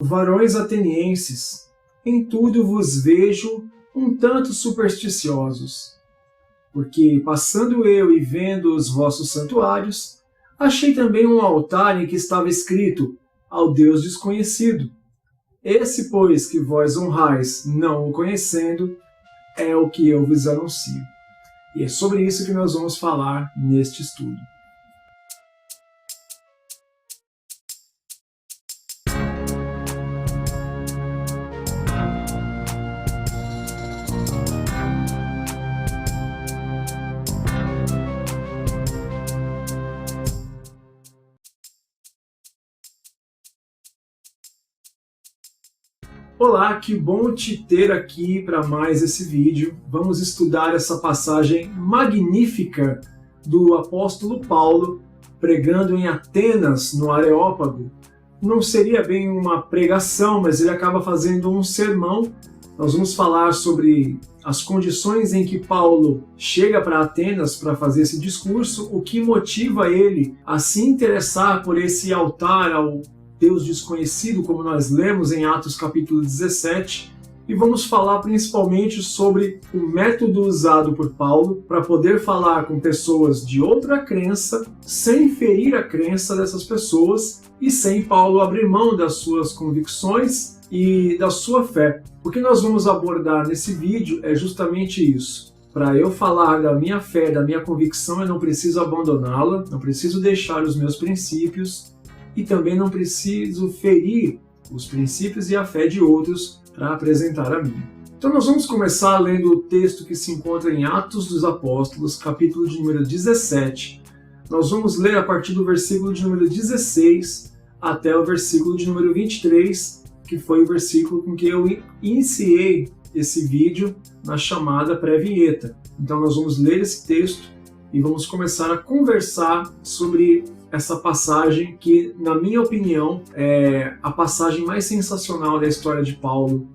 Varões atenienses, em tudo vos vejo um tanto supersticiosos, porque passando eu e vendo os vossos santuários, achei também um altar em que estava escrito ao Deus desconhecido. Esse, pois, que vós honrais não o conhecendo, é o que eu vos anuncio. E é sobre isso que nós vamos falar neste estudo. Olá, que bom te ter aqui para mais esse vídeo. Vamos estudar essa passagem magnífica do apóstolo Paulo pregando em Atenas, no Areópago. Não seria bem uma pregação, mas ele acaba fazendo um sermão. Nós vamos falar sobre as condições em que Paulo chega para Atenas para fazer esse discurso, o que motiva ele a se interessar por esse altar ao Deus desconhecido, como nós lemos em Atos capítulo 17, e vamos falar principalmente sobre o método usado por Paulo para poder falar com pessoas de outra crença, sem ferir a crença dessas pessoas e sem Paulo abrir mão das suas convicções e da sua fé. O que nós vamos abordar nesse vídeo é justamente isso. Para eu falar da minha fé, da minha convicção, eu não preciso abandoná-la, não preciso deixar os meus princípios, e também não preciso ferir os princípios e a fé de outros para apresentar a mim. Então nós vamos começar lendo o texto que se encontra em Atos dos Apóstolos, capítulo de número 17. Nós vamos ler a partir do versículo de número 16 até o versículo de número 23, que foi o versículo com que eu iniciei esse vídeo na chamada pré-vinheta. Então nós vamos ler esse texto e vamos começar a conversar sobre essa passagem que, na minha opinião, é a passagem mais sensacional da história de Paulo,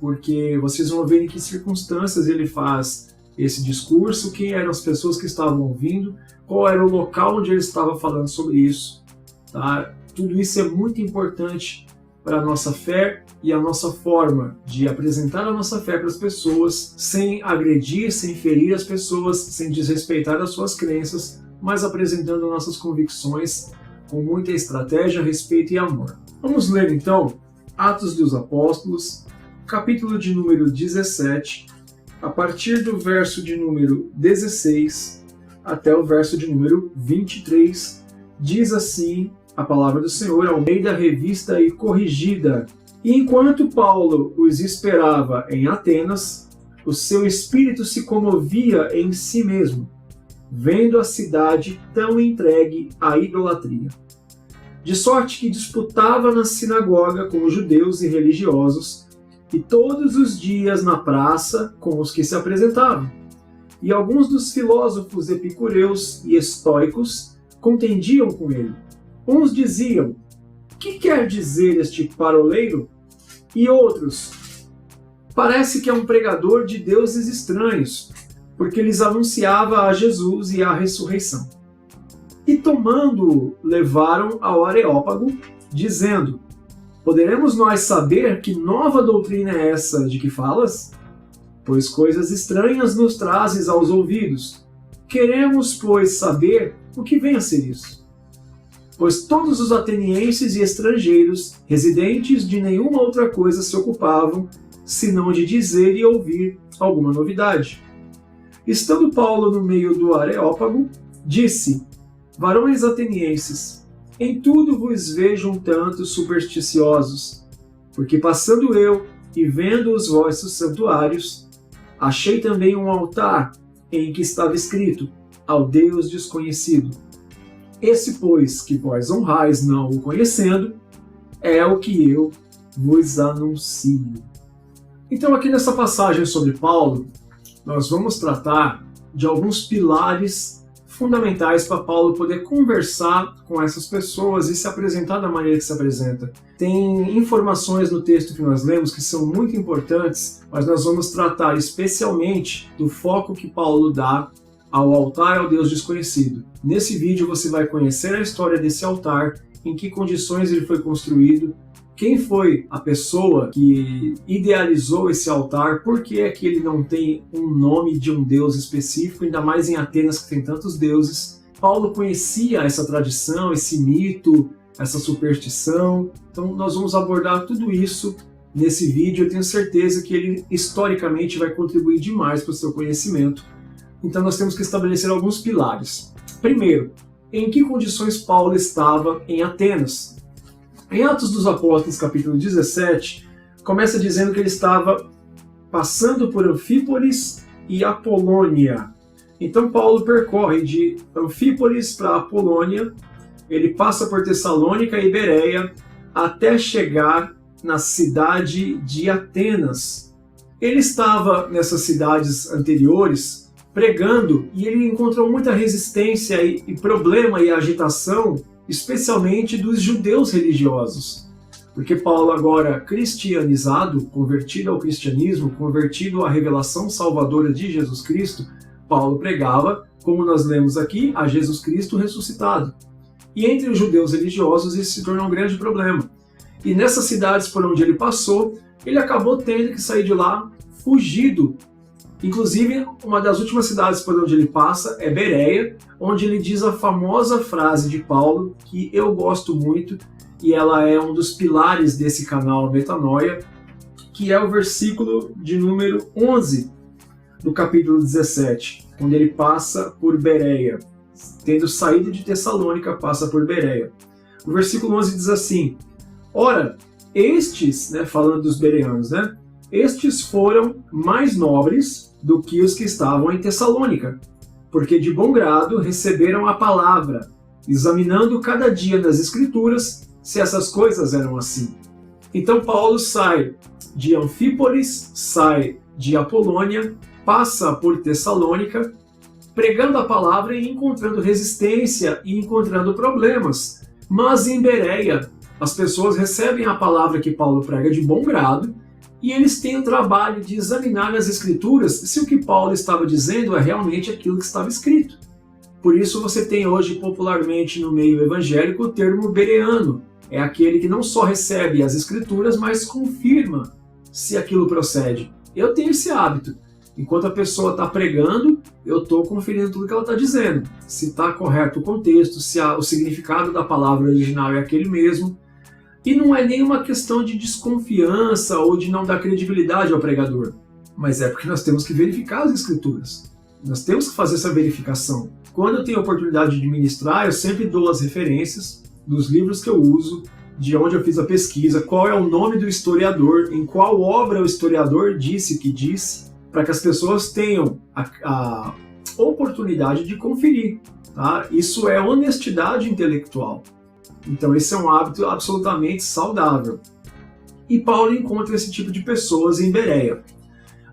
porque vocês vão ver em que circunstâncias ele faz esse discurso, quem eram as pessoas que estavam ouvindo, qual era o local onde ele estava falando sobre isso. Tá? Tudo isso é muito importante para a nossa fé e a nossa forma de apresentar a nossa fé para as pessoas, sem agredir, sem ferir as pessoas, sem desrespeitar as suas crenças, mas apresentando nossas convicções com muita estratégia, respeito e amor. Vamos ler então Atos dos Apóstolos, capítulo de número 17, a partir do verso de número 16 até o verso de número 23. Diz assim a palavra do Senhor, Almeida Revista e Corrigida. E enquanto Paulo os esperava em Atenas, o seu espírito se comovia em si mesmo, vendo a cidade tão entregue à idolatria. De sorte que disputava na sinagoga com os judeus e religiosos, e todos os dias na praça com os que se apresentavam. E alguns dos filósofos epicureus e estoicos contendiam com ele. Uns diziam: "Que quer dizer este paroleiro?" E outros: "Parece que é um pregador de deuses estranhos, porque lhes anunciava a Jesus e a ressurreição." E tomando-o, levaram ao Areópago, dizendo: "Poderemos nós saber que nova doutrina é essa de que falas? Pois coisas estranhas nos trazes aos ouvidos. Queremos, pois, saber o que vem a ser isso." Pois todos os atenienses e estrangeiros, residentes de nenhuma outra coisa se ocupavam, senão de dizer e ouvir alguma novidade. Estando Paulo no meio do Areópago, disse: "Varões atenienses, em tudo vos vejo um tanto supersticiosos, porque passando eu e vendo os vossos santuários, achei também um altar em que estava escrito ao Deus desconhecido. Esse, pois, que vós honrais não o conhecendo, é o que eu vos anuncio." Então aqui nessa passagem sobre Paulo, nós vamos tratar de alguns pilares fundamentais para Paulo poder conversar com essas pessoas e se apresentar da maneira que se apresenta. Tem informações no texto que nós lemos que são muito importantes, mas nós vamos tratar especialmente do foco que Paulo dá ao altar ao Deus desconhecido. Nesse vídeo você vai conhecer a história desse altar, em que condições ele foi construído, quem foi a pessoa que idealizou esse altar, por que é que ele não tem um nome de um deus específico, ainda mais em Atenas que tem tantos deuses. Paulo conhecia essa tradição, esse mito, essa superstição, então nós vamos abordar tudo isso nesse vídeo. Eu tenho certeza que ele historicamente vai contribuir demais para o seu conhecimento. Então nós temos que estabelecer alguns pilares. Primeiro, em que condições Paulo estava em Atenas? Em Atos dos Apóstolos, capítulo 17, começa dizendo que ele estava passando por Anfípolis e Apolônia. Então Paulo percorre de Anfípolis para Apolônia, ele passa por Tessalônica e Bereia, até chegar na cidade de Atenas. Ele estava nessas cidades anteriores pregando e ele encontrou muita resistência e problema e agitação, especialmente dos judeus religiosos. Porque Paulo, agora cristianizado, convertido ao cristianismo, convertido à revelação salvadora de Jesus Cristo, Paulo pregava, como nós lemos aqui, a Jesus Cristo ressuscitado. E entre os judeus religiosos isso se tornou um grande problema. E nessas cidades por onde ele passou, ele acabou tendo que sair de lá fugido. Inclusive, uma das últimas cidades por onde ele passa é Bereia, onde ele diz a famosa frase de Paulo, que eu gosto muito, e ela é um dos pilares desse canal Metanoia, que é o versículo de número 11 do capítulo 17, onde ele passa por Bereia. Tendo saído de Tessalônica, passa por Bereia. O versículo 11 diz assim: ora, estes, falando dos bereanos, estes foram mais nobres do que os que estavam em Tessalônica, porque de bom grado receberam a palavra, examinando cada dia nas Escrituras se essas coisas eram assim. Então Paulo sai de Anfípolis, sai de Apolônia, passa por Tessalônica, pregando a palavra e encontrando resistência e encontrando problemas. Mas em Bereia, as pessoas recebem a palavra que Paulo prega de bom grado e eles têm o trabalho de examinar nas Escrituras se o que Paulo estava dizendo é realmente aquilo que estava escrito. Por isso você tem hoje popularmente no meio evangélico o termo bereano. É aquele que não só recebe as Escrituras, mas confirma se aquilo procede. Eu tenho esse hábito. Enquanto a pessoa está pregando, eu estou conferindo tudo que ela está dizendo. Se está correto o contexto, se o significado da palavra original é aquele mesmo. E não é nenhuma questão de desconfiança ou de não dar credibilidade ao pregador. Mas é porque nós temos que verificar as Escrituras. Nós temos que fazer essa verificação. Quando eu tenho a oportunidade de ministrar, eu sempre dou as referências dos livros que eu uso, de onde eu fiz a pesquisa, qual é o nome do historiador, em qual obra o historiador disse o que disse, para que as pessoas tenham a oportunidade de conferir. Tá? Isso é honestidade intelectual. Então esse é um hábito absolutamente saudável. E Paulo encontra esse tipo de pessoas em Bereia.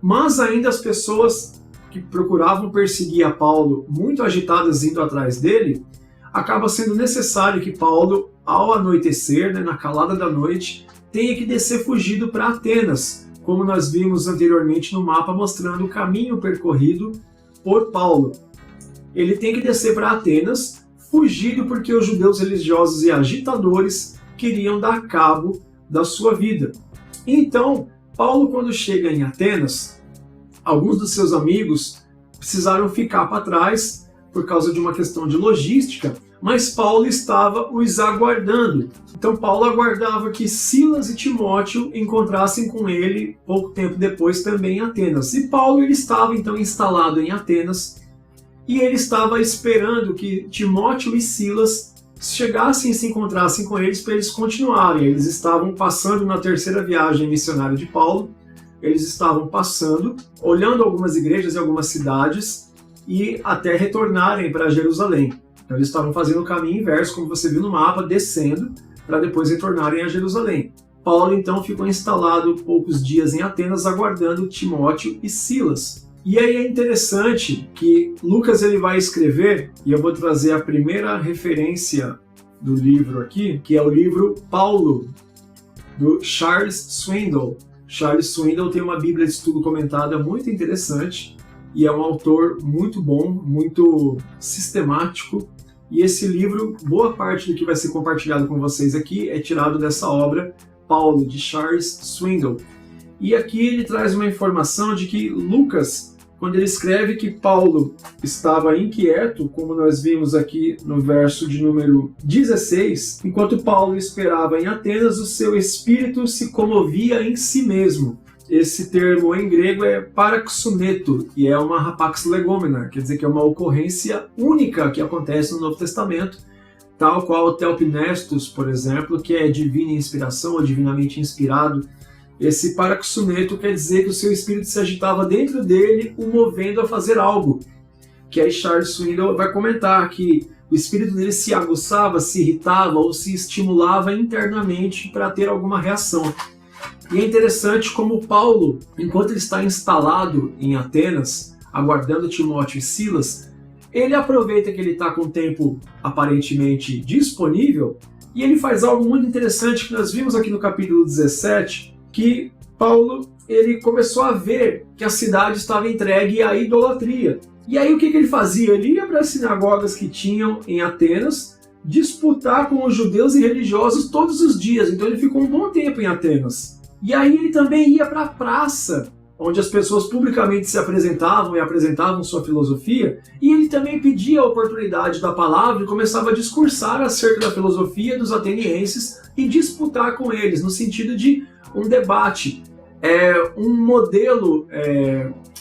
Mas ainda as pessoas que procuravam perseguir a Paulo, muito agitadas indo atrás dele, acaba sendo necessário que Paulo, ao anoitecer, na calada da noite, tenha que descer fugido para Atenas, como nós vimos anteriormente no mapa mostrando o caminho percorrido por Paulo. Ele tem que descer para Atenas, fugido porque os judeus religiosos e agitadores queriam dar cabo da sua vida. Então, Paulo, quando chega em Atenas, alguns dos seus amigos precisaram ficar para trás por causa de uma questão de logística, mas Paulo estava os aguardando. Então Paulo aguardava que Silas e Timóteo encontrassem com ele pouco tempo depois também em Atenas. E Paulo ele estava então instalado em Atenas e ele estava esperando que Timóteo e Silas chegassem e se encontrassem com eles para eles continuarem. Eles estavam passando na terceira viagem missionária de Paulo, eles estavam passando, olhando algumas igrejas e algumas cidades e até retornarem para Jerusalém. Então eles estavam fazendo o caminho inverso, como você viu no mapa, descendo para depois retornarem a Jerusalém. Paulo então ficou instalado poucos dias em Atenas aguardando Timóteo e Silas. E aí é interessante que Lucas ele vai escrever, e eu vou trazer a primeira referência do livro aqui, que é o livro Paulo, do Charles Swindoll. Charles Swindoll tem uma Bíblia de estudo comentada muito interessante e é um autor muito bom, muito sistemático. E esse livro, boa parte do que vai ser compartilhado com vocês aqui é tirado dessa obra, Paulo, de Charles Swindoll. E aqui ele traz uma informação de que Lucas, quando ele escreve que Paulo estava inquieto, como nós vimos aqui no verso de número 16, enquanto Paulo esperava em Atenas, o seu espírito se comovia em si mesmo. Esse termo em grego é paraxuneto, e é uma rapax legomena, quer dizer que é uma ocorrência única que acontece no Novo Testamento, tal qual o Theopnestos, por exemplo, que é divina inspiração ou divinamente inspirado. Esse paraxuneto quer dizer que o seu espírito se agitava dentro dele, o movendo a fazer algo. Que aí Charles Swindoll vai comentar que o espírito dele se aguçava, se irritava ou se estimulava internamente para ter alguma reação. E é interessante como Paulo, enquanto ele está instalado em Atenas, aguardando Timóteo e Silas, ele aproveita que ele está com o tempo aparentemente disponível e ele faz algo muito interessante que nós vimos aqui no capítulo 17, que Paulo ele começou a ver que a cidade estava entregue à idolatria. E aí o que ele fazia? Ele ia para as sinagogas que tinham em Atenas disputar com os judeus e religiosos todos os dias. Então ele ficou um bom tempo em Atenas. E aí ele também ia para a praça, onde as pessoas publicamente se apresentavam e apresentavam sua filosofia, e ele também pedia a oportunidade da palavra e começava a discursar acerca da filosofia dos atenienses e disputar com eles, no sentido de um debate, um modelo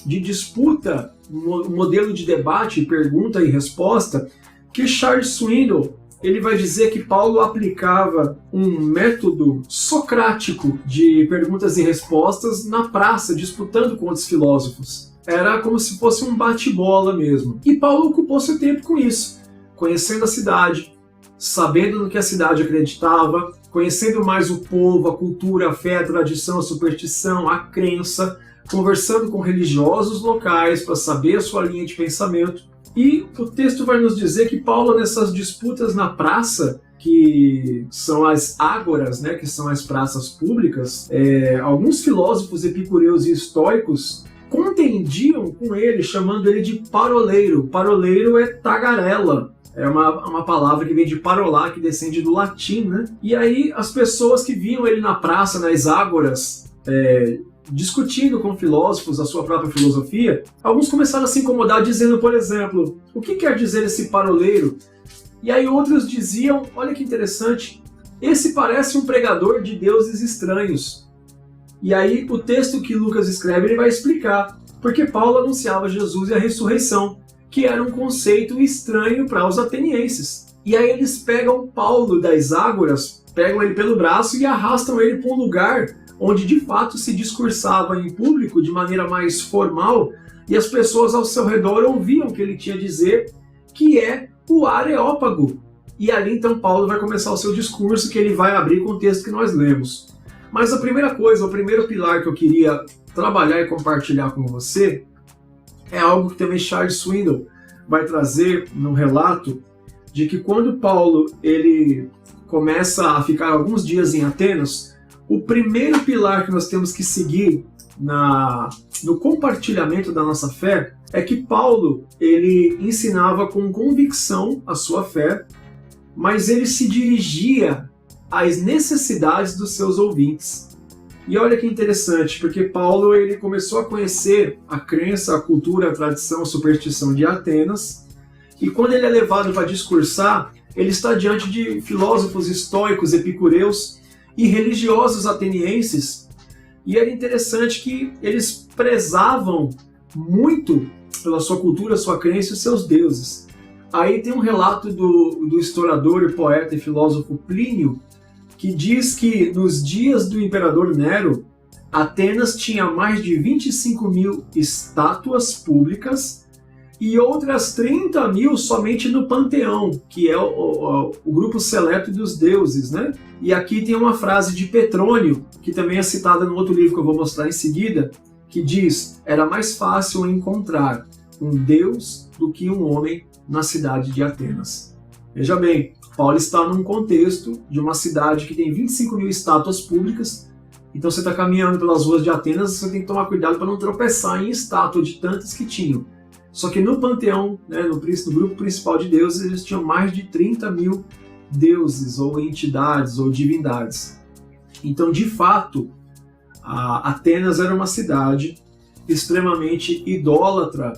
de disputa, um modelo de debate, pergunta e resposta, que Charles Swindoll ele vai dizer que Paulo aplicava um método socrático de perguntas e respostas na praça, disputando com outros filósofos. Era como se fosse um bate-bola mesmo. E Paulo ocupou seu tempo com isso, conhecendo a cidade, sabendo no que a cidade acreditava, conhecendo mais o povo, a cultura, a fé, a tradição, a superstição, a crença, conversando com religiosos locais para saber a sua linha de pensamento. E o texto vai nos dizer que Paulo, nessas disputas na praça, que são as ágoras, né, que são as praças públicas, alguns filósofos epicureus e estoicos contendiam com ele, chamando ele de paroleiro. Paroleiro é tagarela. É uma palavra que vem de parolar, que descende do latim, né? E aí as pessoas que viam ele na praça, nas ágoras, discutindo com filósofos a sua própria filosofia, alguns começaram a se incomodar dizendo, por exemplo, o que quer dizer esse paroleiro? E aí outros diziam, olha que interessante, esse parece um pregador de deuses estranhos. E aí o texto que Lucas escreve ele vai explicar, porque Paulo anunciava Jesus e a ressurreição, que era um conceito estranho para os atenienses. E aí eles pegam Paulo das ágoras, pegam ele pelo braço e arrastam ele para um lugar onde de fato se discursava em público de maneira mais formal e as pessoas ao seu redor ouviam o que ele tinha a dizer, que é o Areópago. E ali então Paulo vai começar o seu discurso, que ele vai abrir com o texto que nós lemos. Mas a primeira coisa, o primeiro pilar que eu queria trabalhar e compartilhar com você é algo que também Charles Swindoll vai trazer no relato, de que quando Paulo ele começa a ficar alguns dias em Atenas, o primeiro pilar que nós temos que seguir no compartilhamento da nossa fé é que Paulo ele ensinava com convicção a sua fé, mas ele se dirigia às necessidades dos seus ouvintes. E olha que interessante, porque Paulo ele começou a conhecer a crença, a cultura, a tradição, a superstição de Atenas, e quando ele é levado para discursar, ele está diante de filósofos estoicos, epicureus e religiosos atenienses, e era interessante que eles prezavam muito pela sua cultura, sua crença e os seus deuses. Aí tem um relato do historiador e poeta e filósofo Plínio, que diz que nos dias do imperador Nero, Atenas tinha mais de 25 mil estátuas públicas e outras 30 mil somente no Panteão, que é o grupo seleto dos deuses, né? E aqui tem uma frase de Petrônio, que também é citada no outro livro que eu vou mostrar em seguida, que diz: era mais fácil encontrar um deus do que um homem na cidade de Atenas. Veja bem, Paulo está num contexto de uma cidade que tem 25 mil estátuas públicas, então você está caminhando pelas ruas de Atenas, você tem que tomar cuidado para não tropeçar em estátua de tantas que tinham. Só que no panteão, né, no grupo principal de deuses, eles tinham mais de 30 mil deuses, ou entidades, ou divindades. Então, de fato, Atenas era uma cidade extremamente idólatra.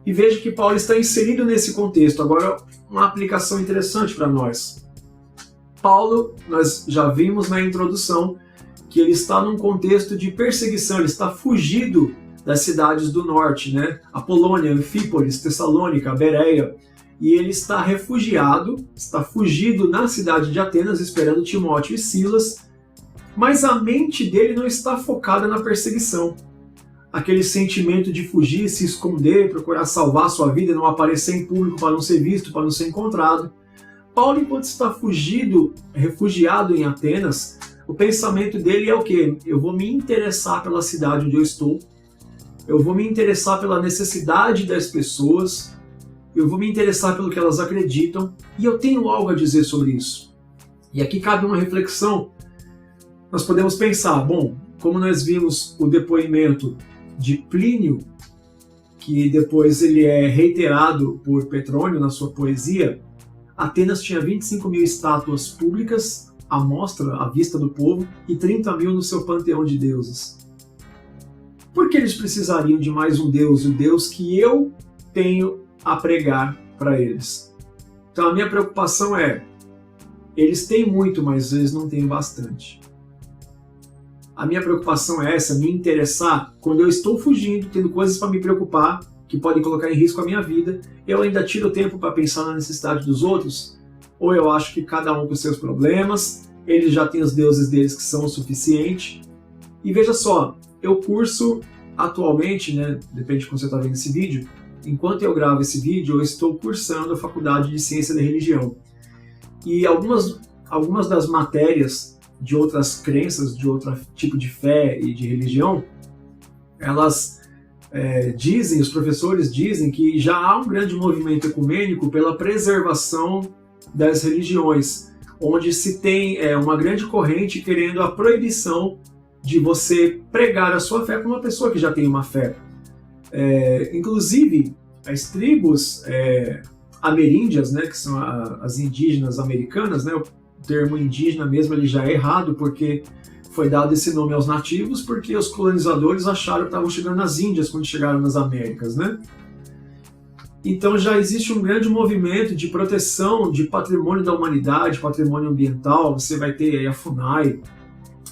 E veja que Paulo está inserido nesse contexto. Agora, uma aplicação interessante para nós. Paulo, nós já vimos na introdução que ele está num contexto de perseguição, ele está fugido das cidades do norte, né? Apolônia, Anfípolis, Tessalônica, Bereia, e ele está refugiado, está fugido na cidade de Atenas, esperando Timóteo e Silas, mas a mente dele não está focada na perseguição. Aquele sentimento de fugir, se esconder, procurar salvar sua vida, não aparecer em público para não ser visto, para não ser encontrado. Paulo, enquanto está fugido, refugiado em Atenas, o pensamento dele é o quê? Eu vou me interessar pela cidade onde eu estou, eu vou me interessar pela necessidade das pessoas, eu vou me interessar pelo que elas acreditam, e eu tenho algo a dizer sobre isso. E aqui cabe uma reflexão. Nós podemos pensar, bom, como nós vimos o depoimento de Plínio, que depois ele é reiterado por Petrônio na sua poesia, Atenas tinha 25 mil estátuas públicas, à mostra, à vista do povo, e 30 mil no seu panteão de deuses. Por que eles precisariam de mais um Deus, o Deus que eu tenho a pregar para eles? Então a minha preocupação é, eles têm muito, mas eles não têm bastante. A minha preocupação é essa, me interessar quando eu estou fugindo, tendo coisas para me preocupar, que podem colocar em risco a minha vida, eu ainda tiro tempo para pensar na necessidade dos outros? Ou eu acho que cada um com os seus problemas, eles já têm os deuses deles que são o suficiente? E veja só, eu curso atualmente, né, depende de como você está vendo esse vídeo, enquanto eu gravo esse vídeo, eu estou cursando a Faculdade de Ciência da Religião. E algumas das matérias de outras crenças, de outro tipo de fé e de religião, elas dizem, os professores dizem que já há um grande movimento ecumênico pela preservação das religiões, onde se tem uma grande corrente querendo a proibição de você pregar a sua fé para uma pessoa que já tem uma fé. Inclusive, as tribos ameríndias, né, que são as indígenas americanas, né, o termo indígena mesmo ele já é errado, porque foi dado esse nome aos nativos porque os colonizadores acharam que estavam chegando nas Índias quando chegaram nas Américas, né? Então já existe um grande movimento de proteção de patrimônio da humanidade, patrimônio ambiental. Você vai ter aí a FUNAI,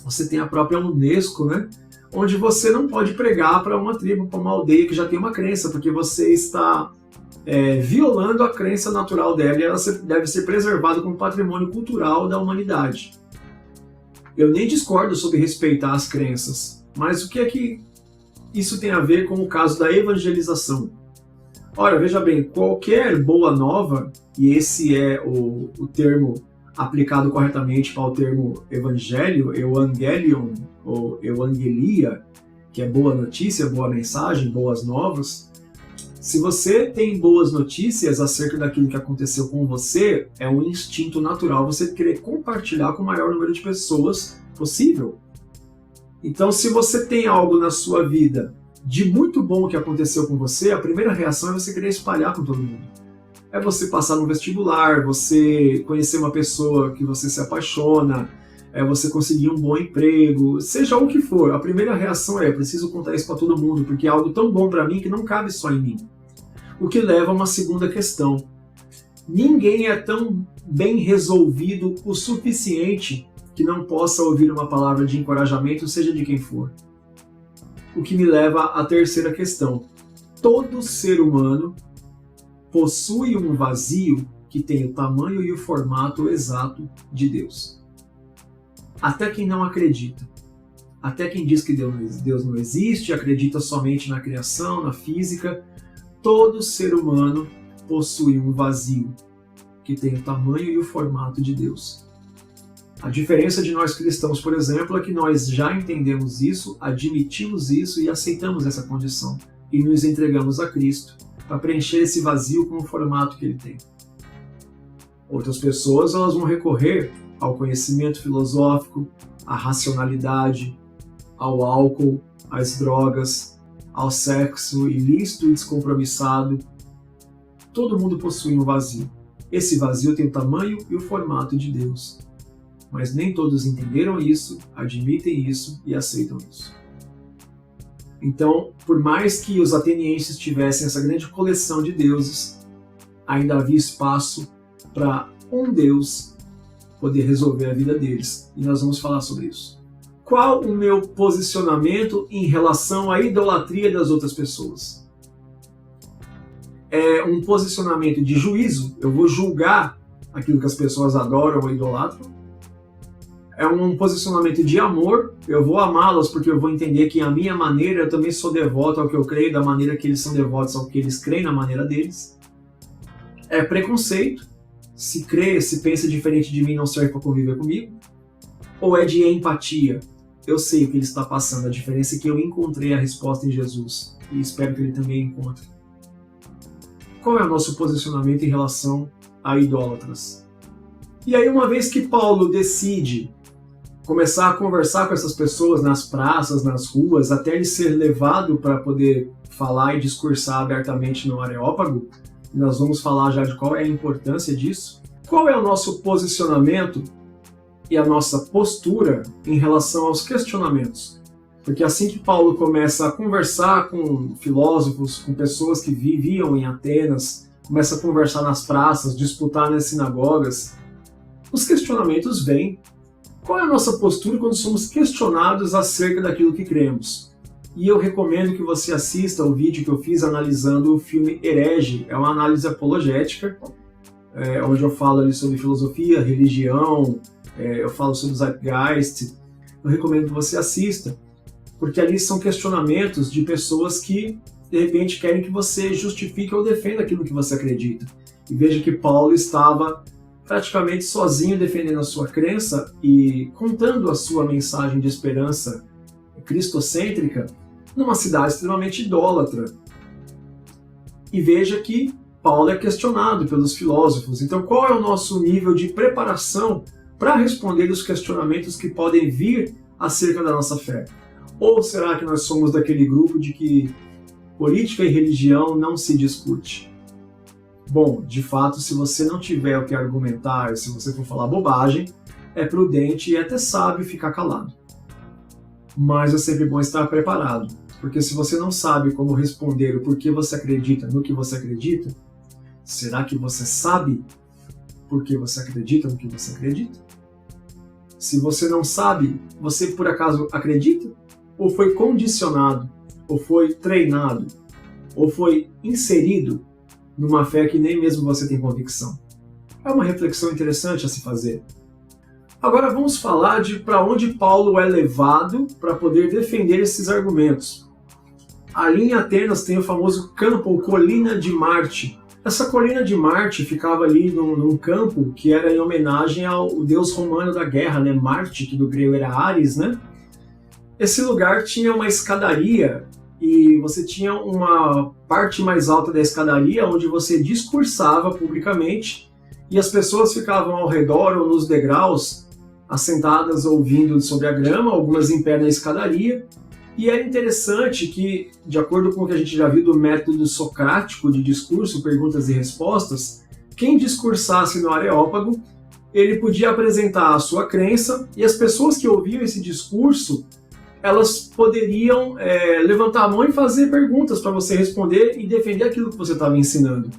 você tem a própria Unesco, né? Onde você não pode pregar para uma tribo, para uma aldeia que já tem uma crença, porque você está violando a crença natural dela e ela deve ser preservada como patrimônio cultural da humanidade. Eu nem discordo sobre respeitar as crenças, mas o que é que isso tem a ver com o caso da evangelização? Ora, veja bem, qualquer boa nova, e esse é o termo aplicado corretamente para o termo evangelho, evangelion, ou evangelia, que é boa notícia, boa mensagem, boas novas. Se você tem boas notícias acerca daquilo que aconteceu com você, é um instinto natural você querer compartilhar com o maior número de pessoas possível. Então, se você tem algo na sua vida de muito bom que aconteceu com você, a primeira reação é você querer espalhar com todo mundo. É você passar no vestibular, você conhecer uma pessoa que você se apaixona, é você conseguir um bom emprego, seja o que for. A primeira reação é, preciso contar isso para todo mundo, porque é algo tão bom para mim que não cabe só em mim. O que leva a uma segunda questão. Ninguém é tão bem resolvido o suficiente que não possa ouvir uma palavra de encorajamento, seja de quem for. O que me leva à terceira questão. Todo ser humano possui um vazio que tem o tamanho e o formato exato de Deus. Até quem não acredita. Até quem diz que Deus não existe, acredita somente na criação, na física. Todo ser humano possui um vazio que tem o tamanho e o formato de Deus. A diferença de nós cristãos, por exemplo, é que nós já entendemos isso, admitimos isso e aceitamos essa condição e nos entregamos a Cristo para preencher esse vazio com o formato que Ele tem. Outras pessoas elas vão recorrer ao conhecimento filosófico, à racionalidade, ao álcool, às drogas, ao sexo ilícito e descompromissado. Todo mundo possui um vazio. Esse vazio tem o tamanho e o formato de Deus. mas nem todos entenderam isso, admitem isso e aceitam isso. Então, por mais que os atenienses tivessem essa grande coleção de deuses, ainda havia espaço para um Deus poder resolver a vida deles. E nós vamos falar sobre isso. Qual o meu posicionamento em relação à idolatria das outras pessoas? É um posicionamento de juízo, eu vou julgar aquilo que as pessoas adoram ou idolatram. É um posicionamento de amor, eu vou amá-las porque eu vou entender que a minha maneira, eu também sou devoto ao que eu creio, da maneira que eles são devotos ao que eles creem, na maneira deles. É preconceito, se crê, se pensa diferente de mim, não serve para conviver comigo. Ou é de empatia, eu sei o que ele está passando, a diferença é que eu encontrei a resposta em Jesus e espero que ele também encontre. Qual é o nosso posicionamento em relação a idólatras? E aí, uma vez que Paulo decide começar a conversar com essas pessoas nas praças, nas ruas, até ele ser levado para poder falar e discursar abertamente no Areópago, nós vamos falar já de qual é a importância disso. Qual é o nosso posicionamento e a nossa postura em relação aos questionamentos? Porque assim que Paulo começa a conversar com filósofos, com pessoas que viviam em Atenas, começa a conversar nas praças, disputar nas sinagogas, os questionamentos vêm. Qual é a nossa postura quando somos questionados acerca daquilo que cremos? E eu recomendo que você assista o vídeo que eu fiz analisando o filme Herege. É uma análise apologética, onde eu falo ali sobre filosofia, religião, eu falo sobre o Zeitgeist. Eu recomendo que você assista, porque ali são questionamentos de pessoas que, de repente, querem que você justifique ou defenda aquilo que você acredita. E veja que Paulo estava praticamente sozinho defendendo a sua crença e contando a sua mensagem de esperança cristocêntrica numa cidade extremamente idólatra. E veja que Paulo é questionado pelos filósofos. Então, qual é o nosso nível de preparação para responder os questionamentos que podem vir acerca da nossa fé? Ou será que nós somos daquele grupo de que política e religião não se discute? Bom, de fato, se você não tiver o que argumentar, se você for falar bobagem, é prudente e até sábio ficar calado. Mas é sempre bom estar preparado, porque se você não sabe como responder o porquê você acredita no que você acredita, será que você sabe por que você acredita no que você acredita? Se você não sabe, você por acaso acredita? Ou foi condicionado? Ou foi treinado? Ou foi inserido numa fé que nem mesmo você tem convicção? É uma reflexão interessante a se fazer. Agora vamos falar de para onde Paulo é levado para poder defender esses argumentos. Ali em Atenas tem o famoso campo, ou Colina de Marte. Essa Colina de Marte ficava ali num campo que era em homenagem ao deus romano da guerra, né? Marte, que do grego era Ares, né? Esse lugar tinha uma escadaria e você tinha uma parte mais alta da escadaria onde você discursava publicamente e as pessoas ficavam ao redor ou nos degraus, assentadas ouvindo sobre a grama, algumas em pé na escadaria. E era interessante que, de acordo com o que a gente já viu do método socrático de discurso, perguntas e respostas, quem discursasse no Areópago, ele podia apresentar a sua crença e as pessoas que ouviam esse discurso, elas poderiam levantar a mão e fazer perguntas para você responder e defender aquilo que você estava ensinando.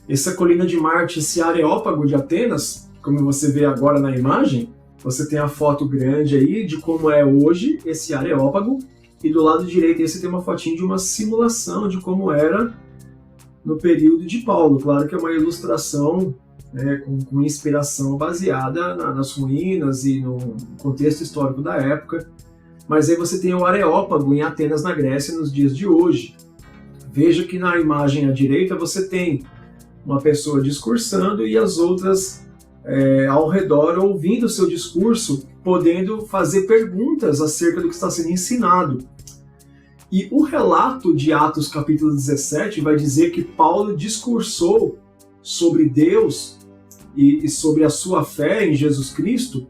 Essa Colina de Marte, esse Areópago de Atenas, como você vê agora na imagem, você tem a foto grande aí de como é hoje esse Areópago, e do lado direito você tem uma fotinho de uma simulação de como era no período de Paulo. Claro que é uma ilustração, né, com inspiração baseada nas ruínas e no contexto histórico da época. Mas aí você tem o Areópago em Atenas, na Grécia, nos dias de hoje. Veja que na imagem à direita você tem uma pessoa discursando e as outras ao redor ouvindo o seu discurso, podendo fazer perguntas acerca do que está sendo ensinado. E o relato de Atos capítulo 17 vai dizer que Paulo discursou sobre Deus e sobre a sua fé em Jesus Cristo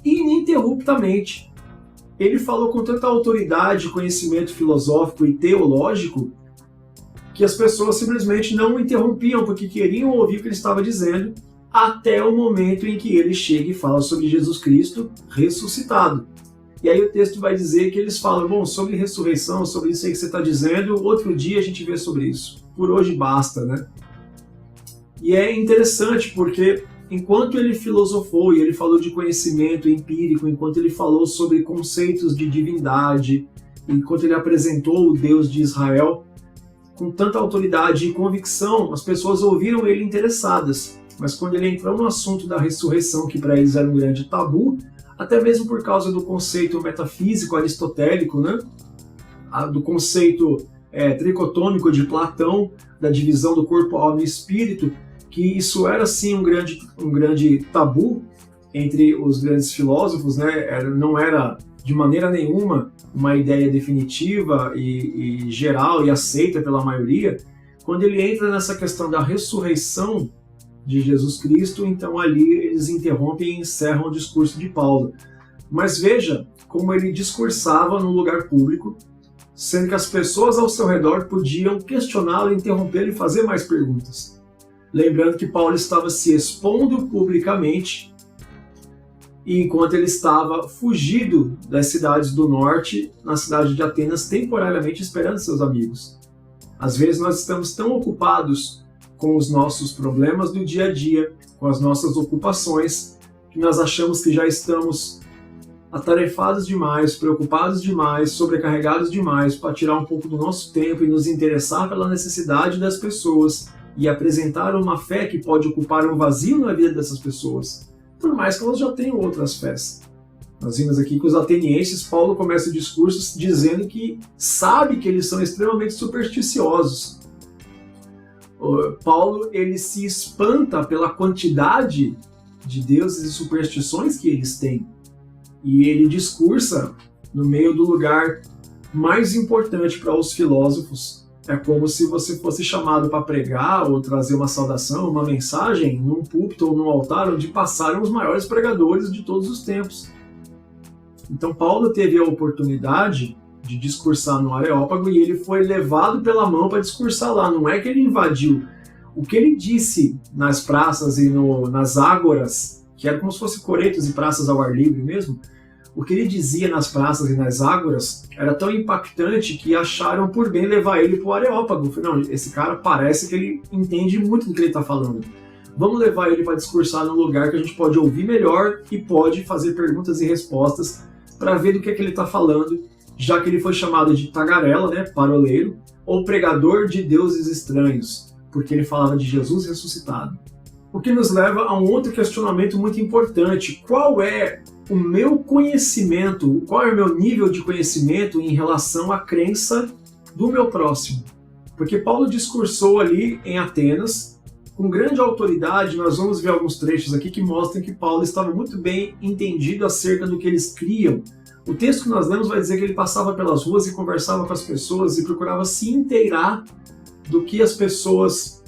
ininterruptamente. Ele falou com tanta autoridade, conhecimento filosófico e teológico, que as pessoas simplesmente não o interrompiam, porque queriam ouvir o que ele estava dizendo, até o momento em que ele chega e fala sobre Jesus Cristo ressuscitado. E aí o texto vai dizer que eles falam, bom, sobre ressurreição, sobre isso aí que você está dizendo, outro dia a gente vê sobre isso. Por hoje basta, né? E é interessante porque enquanto ele filosofou e ele falou de conhecimento empírico, enquanto ele falou sobre conceitos de divindade, enquanto ele apresentou o Deus de Israel, com tanta autoridade e convicção, as pessoas ouviram ele interessadas. Mas quando ele entrou no assunto da ressurreição, que para eles era um grande tabu, até mesmo por causa do conceito metafísico aristotélico, né? Do conceito tricotômico de Platão, da divisão do corpo, alma e espírito, que isso era sim um grande tabu entre os grandes filósofos, né? Não era de maneira nenhuma uma ideia definitiva e geral e aceita pela maioria. Quando ele entra nessa questão da ressurreição de Jesus Cristo, então ali eles interrompem e encerram o discurso de Paulo. Mas veja como ele discursava no lugar público, sendo que as pessoas ao seu redor podiam questioná-lo, interrompê-lo e fazer mais perguntas. Lembrando que Paulo estava se expondo publicamente, e enquanto ele estava fugido das cidades do norte, na cidade de Atenas, temporariamente esperando seus amigos. Às vezes nós estamos tão ocupados com os nossos problemas do dia a dia, com as nossas ocupações, que nós achamos que já estamos atarefados demais, preocupados demais, sobrecarregados demais para tirar um pouco do nosso tempo e nos interessar pela necessidade das pessoas e apresentar uma fé que pode ocupar um vazio na vida dessas pessoas, por mais que elas já tenham outras fés. Nós vimos aqui que os atenienses, Paulo começa o discurso dizendo que sabe que eles são extremamente supersticiosos. Paulo ele se espanta pela quantidade de deuses e superstições que eles têm. E ele discursa no meio do lugar mais importante para os filósofos. É como se você fosse chamado para pregar ou trazer uma saudação, uma mensagem num púlpito ou num altar onde passaram os maiores pregadores de todos os tempos. Então Paulo teve a oportunidade de discursar no Areópago e ele foi levado pela mão para discursar lá. Não é que ele invadiu. O que ele disse nas praças e nas ágoras, que era como se fossem coretos e praças ao ar livre mesmo, o que ele dizia nas praças e nas ágoras era tão impactante que acharam por bem levar ele para o Areópago. Não, esse cara parece que ele entende muito do que ele está falando. Vamos levar ele para discursar num lugar que a gente pode ouvir melhor e pode fazer perguntas e respostas para ver do que ele está falando, já que ele foi chamado de tagarela, né, paroleiro, ou pregador de deuses estranhos, porque ele falava de Jesus ressuscitado. O que nos leva a um outro questionamento muito importante. Qual é o meu conhecimento, qual é o meu nível de conhecimento em relação à crença do meu próximo? Porque Paulo discursou ali em Atenas, com grande autoridade. Nós vamos ver alguns trechos aqui que mostram que Paulo estava muito bem entendido acerca do que eles criam. O texto que nós lemos vai dizer que ele passava pelas ruas e conversava com as pessoas e procurava se inteirar do que as pessoas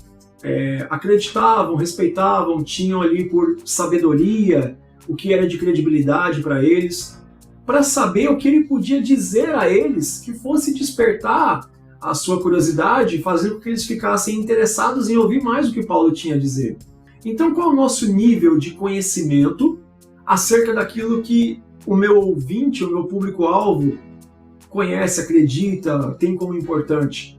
acreditavam, respeitavam, tinham ali por sabedoria, o que era de credibilidade para eles, para saber o que ele podia dizer a eles que fosse despertar a sua curiosidade e fazer com que eles ficassem interessados em ouvir mais o que Paulo tinha a dizer. Então, qual é o nosso nível de conhecimento acerca daquilo que o meu ouvinte, o meu público-alvo conhece, acredita, tem como importante?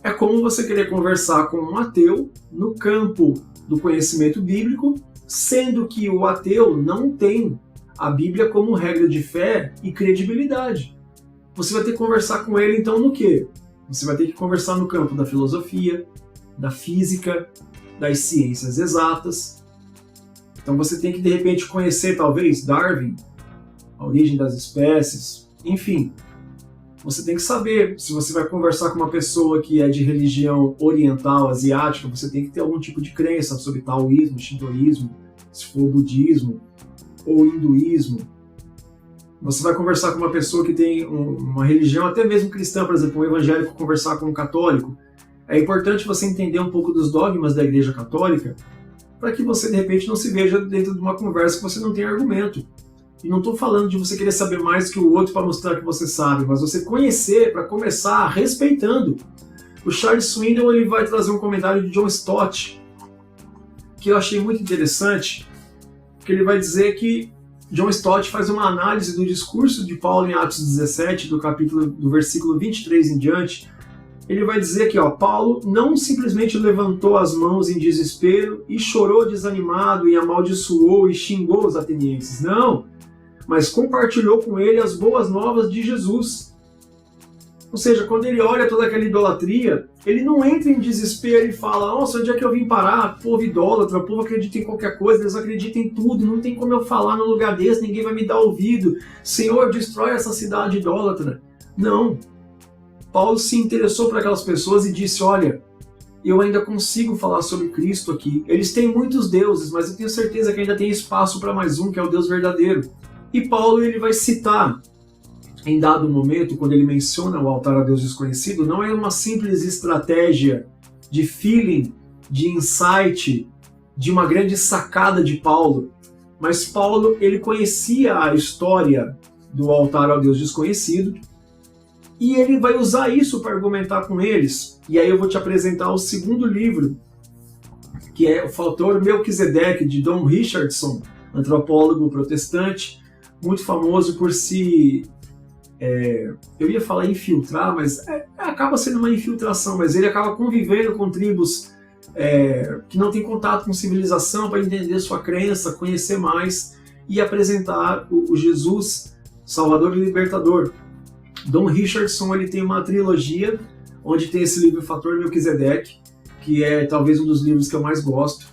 É como você querer conversar com um ateu no campo do conhecimento bíblico, sendo que o ateu não tem a Bíblia como regra de fé e credibilidade. Você vai ter que conversar com ele, então, no quê? Você vai ter que conversar no campo da filosofia, da física, das ciências exatas. Então você tem que, de repente, conhecer, talvez, Darwin, a origem das espécies, enfim. Você tem que saber, se você vai conversar com uma pessoa que é de religião oriental, asiática, você tem que ter algum tipo de crença sobre taoísmo, shintoísmo, se for budismo ou hinduísmo. Você vai conversar com uma pessoa que tem uma religião, até mesmo cristã, por exemplo, um evangélico conversar com um católico. É importante você entender um pouco dos dogmas da Igreja Católica para que você, de repente, não se veja dentro de uma conversa que você não tem argumento. E não estou falando de você querer saber mais que o outro para mostrar que você sabe, mas você conhecer para começar respeitando. O Charles Swindoll ele vai trazer um comentário de John Stott, que eu achei muito interessante, que ele vai dizer que John Stott faz uma análise do discurso de Paulo em Atos 17, do versículo 23 em diante. Ele vai dizer que Paulo não simplesmente levantou as mãos em desespero e chorou desanimado e amaldiçoou e xingou os atenienses. Não, mas compartilhou com ele as boas novas de Jesus. Ou seja, quando ele olha toda aquela idolatria, ele não entra em desespero e fala: nossa, onde é que eu vim parar? Povo idólatra, o povo acredita em qualquer coisa, eles acreditam em tudo, não tem como eu falar num lugar desse, ninguém vai me dar ouvido. Senhor, destrói essa cidade idólatra. Não. Paulo se interessou por aquelas pessoas e disse: olha, eu ainda consigo falar sobre Cristo aqui. Eles têm muitos deuses, mas eu tenho certeza que ainda tem espaço para mais um, que é o Deus verdadeiro. E Paulo ele vai citar, em dado momento, quando ele menciona o altar a Deus desconhecido, não é uma simples estratégia de feeling, de insight, de uma grande sacada de Paulo, mas Paulo ele conhecia a história do altar ao Deus desconhecido e ele vai usar isso para argumentar com eles. E aí eu vou te apresentar o segundo livro, que é O Fator Melquisedeque, de Don Richardson, antropólogo protestante, muito famoso por se... eu ia falar infiltrar, mas acaba sendo uma infiltração, mas ele acaba convivendo com tribos que não têm contato com civilização para entender sua crença, conhecer mais e apresentar o Jesus Salvador e Libertador. Don Richardson ele tem uma trilogia onde tem esse livro Fator Melquisedeque, que é talvez um dos livros que eu mais gosto,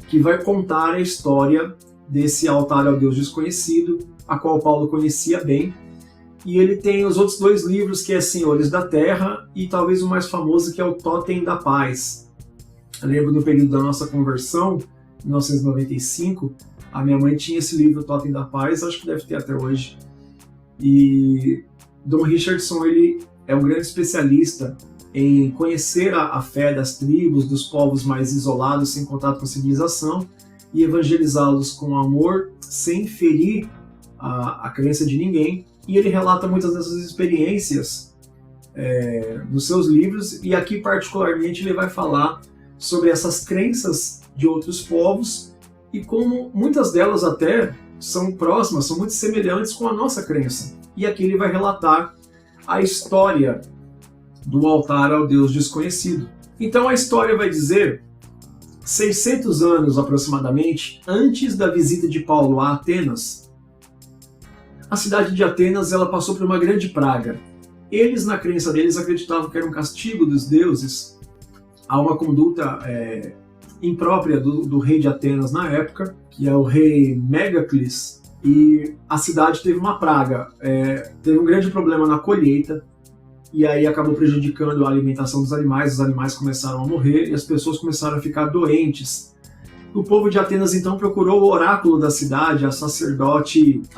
que vai contar a história desse altar ao Deus desconhecido, a qual Paulo conhecia bem. E ele tem os outros dois livros, que é Senhores da Terra e talvez o mais famoso, que é o Totem da Paz. Eu lembro do período da nossa conversão, 1995, a minha mãe tinha esse livro, Totem da Paz, acho que deve ter até hoje. E Don Richardson ele é um grande especialista em conhecer a fé das tribos, dos povos mais isolados, sem contato com a civilização, e evangelizá-los com amor, sem ferir a crença de ninguém. E ele relata muitas dessas experiências nos seus livros, e aqui particularmente ele vai falar sobre essas crenças de outros povos e como muitas delas até são próximas, são muito semelhantes com a nossa crença. E aqui ele vai relatar a história do altar ao Deus desconhecido. Então a história vai dizer 600 anos aproximadamente antes da visita de Paulo a Atenas, a cidade de Atenas ela passou por uma grande praga. Eles, na crença deles, acreditavam que era um castigo dos deuses a uma conduta imprópria do rei de Atenas na época, que é o rei Megacles, e a cidade teve uma praga. Teve um grande problema na colheita, e aí acabou prejudicando a alimentação dos animais, os animais começaram a morrer e as pessoas começaram a ficar doentes. O povo de Atenas então procurou o oráculo da cidade, a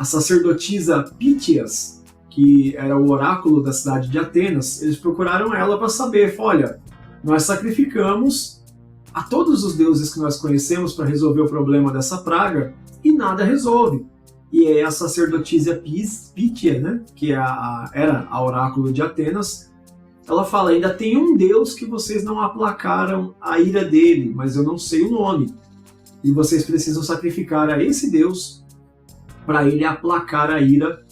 sacerdotisa Pítias, que era o oráculo da cidade de Atenas. Eles procuraram ela para saber, olha, nós sacrificamos a todos os deuses que nós conhecemos para resolver o problema dessa praga e nada resolve. E é a sacerdotisa Pítia, né, que era a oráculo de Atenas, ela fala, ainda tem um Deus que vocês não aplacaram a ira dele, mas eu não sei o nome. E vocês precisam sacrificar a esse Deus para ele aplacar a ira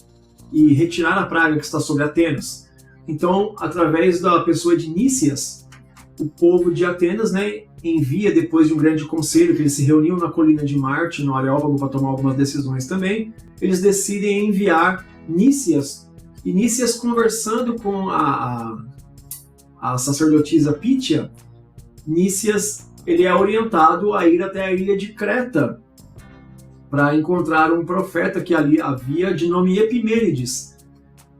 e retirar a praga que está sobre Atenas. Então, através da pessoa de Nícias, o povo de Atenas, né, envia, depois de um grande conselho, que eles se reuniam na colina de Marte, no Areópago, para tomar algumas decisões também, eles decidem enviar Nícias. E Nícias, conversando com a sacerdotisa Pítia, Nícias ele é orientado a ir até a ilha de Creta para encontrar um profeta que ali havia de nome Epimênides.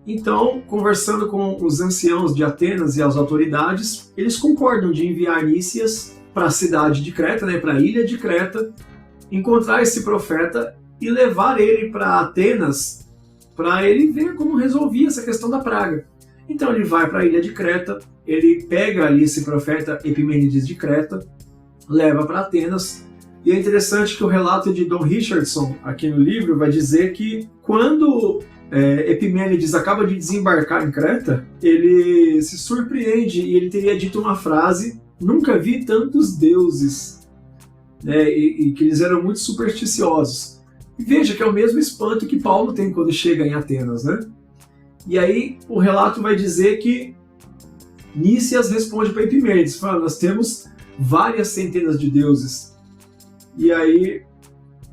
Então, conversando com os anciãos de Atenas e as autoridades, eles concordam de enviar Nícias para a cidade de Creta, né, para a ilha de Creta, encontrar esse profeta e levar ele para Atenas para ele ver como resolvia essa questão da praga. Então ele vai para a ilha de Creta, ele pega ali esse profeta Epimênides de Creta, leva para Atenas, e é interessante que o relato de Don Richardson aqui no livro vai dizer que quando Epimênides acaba de desembarcar em Creta, ele se surpreende e ele teria dito uma frase: nunca vi tantos deuses. né, e que eles eram muito supersticiosos. E veja que é o mesmo espanto que Paulo tem quando chega em Atenas, né? E aí o relato vai dizer que Nícias responde para Epimênides, fala, nós temos várias centenas de deuses. E aí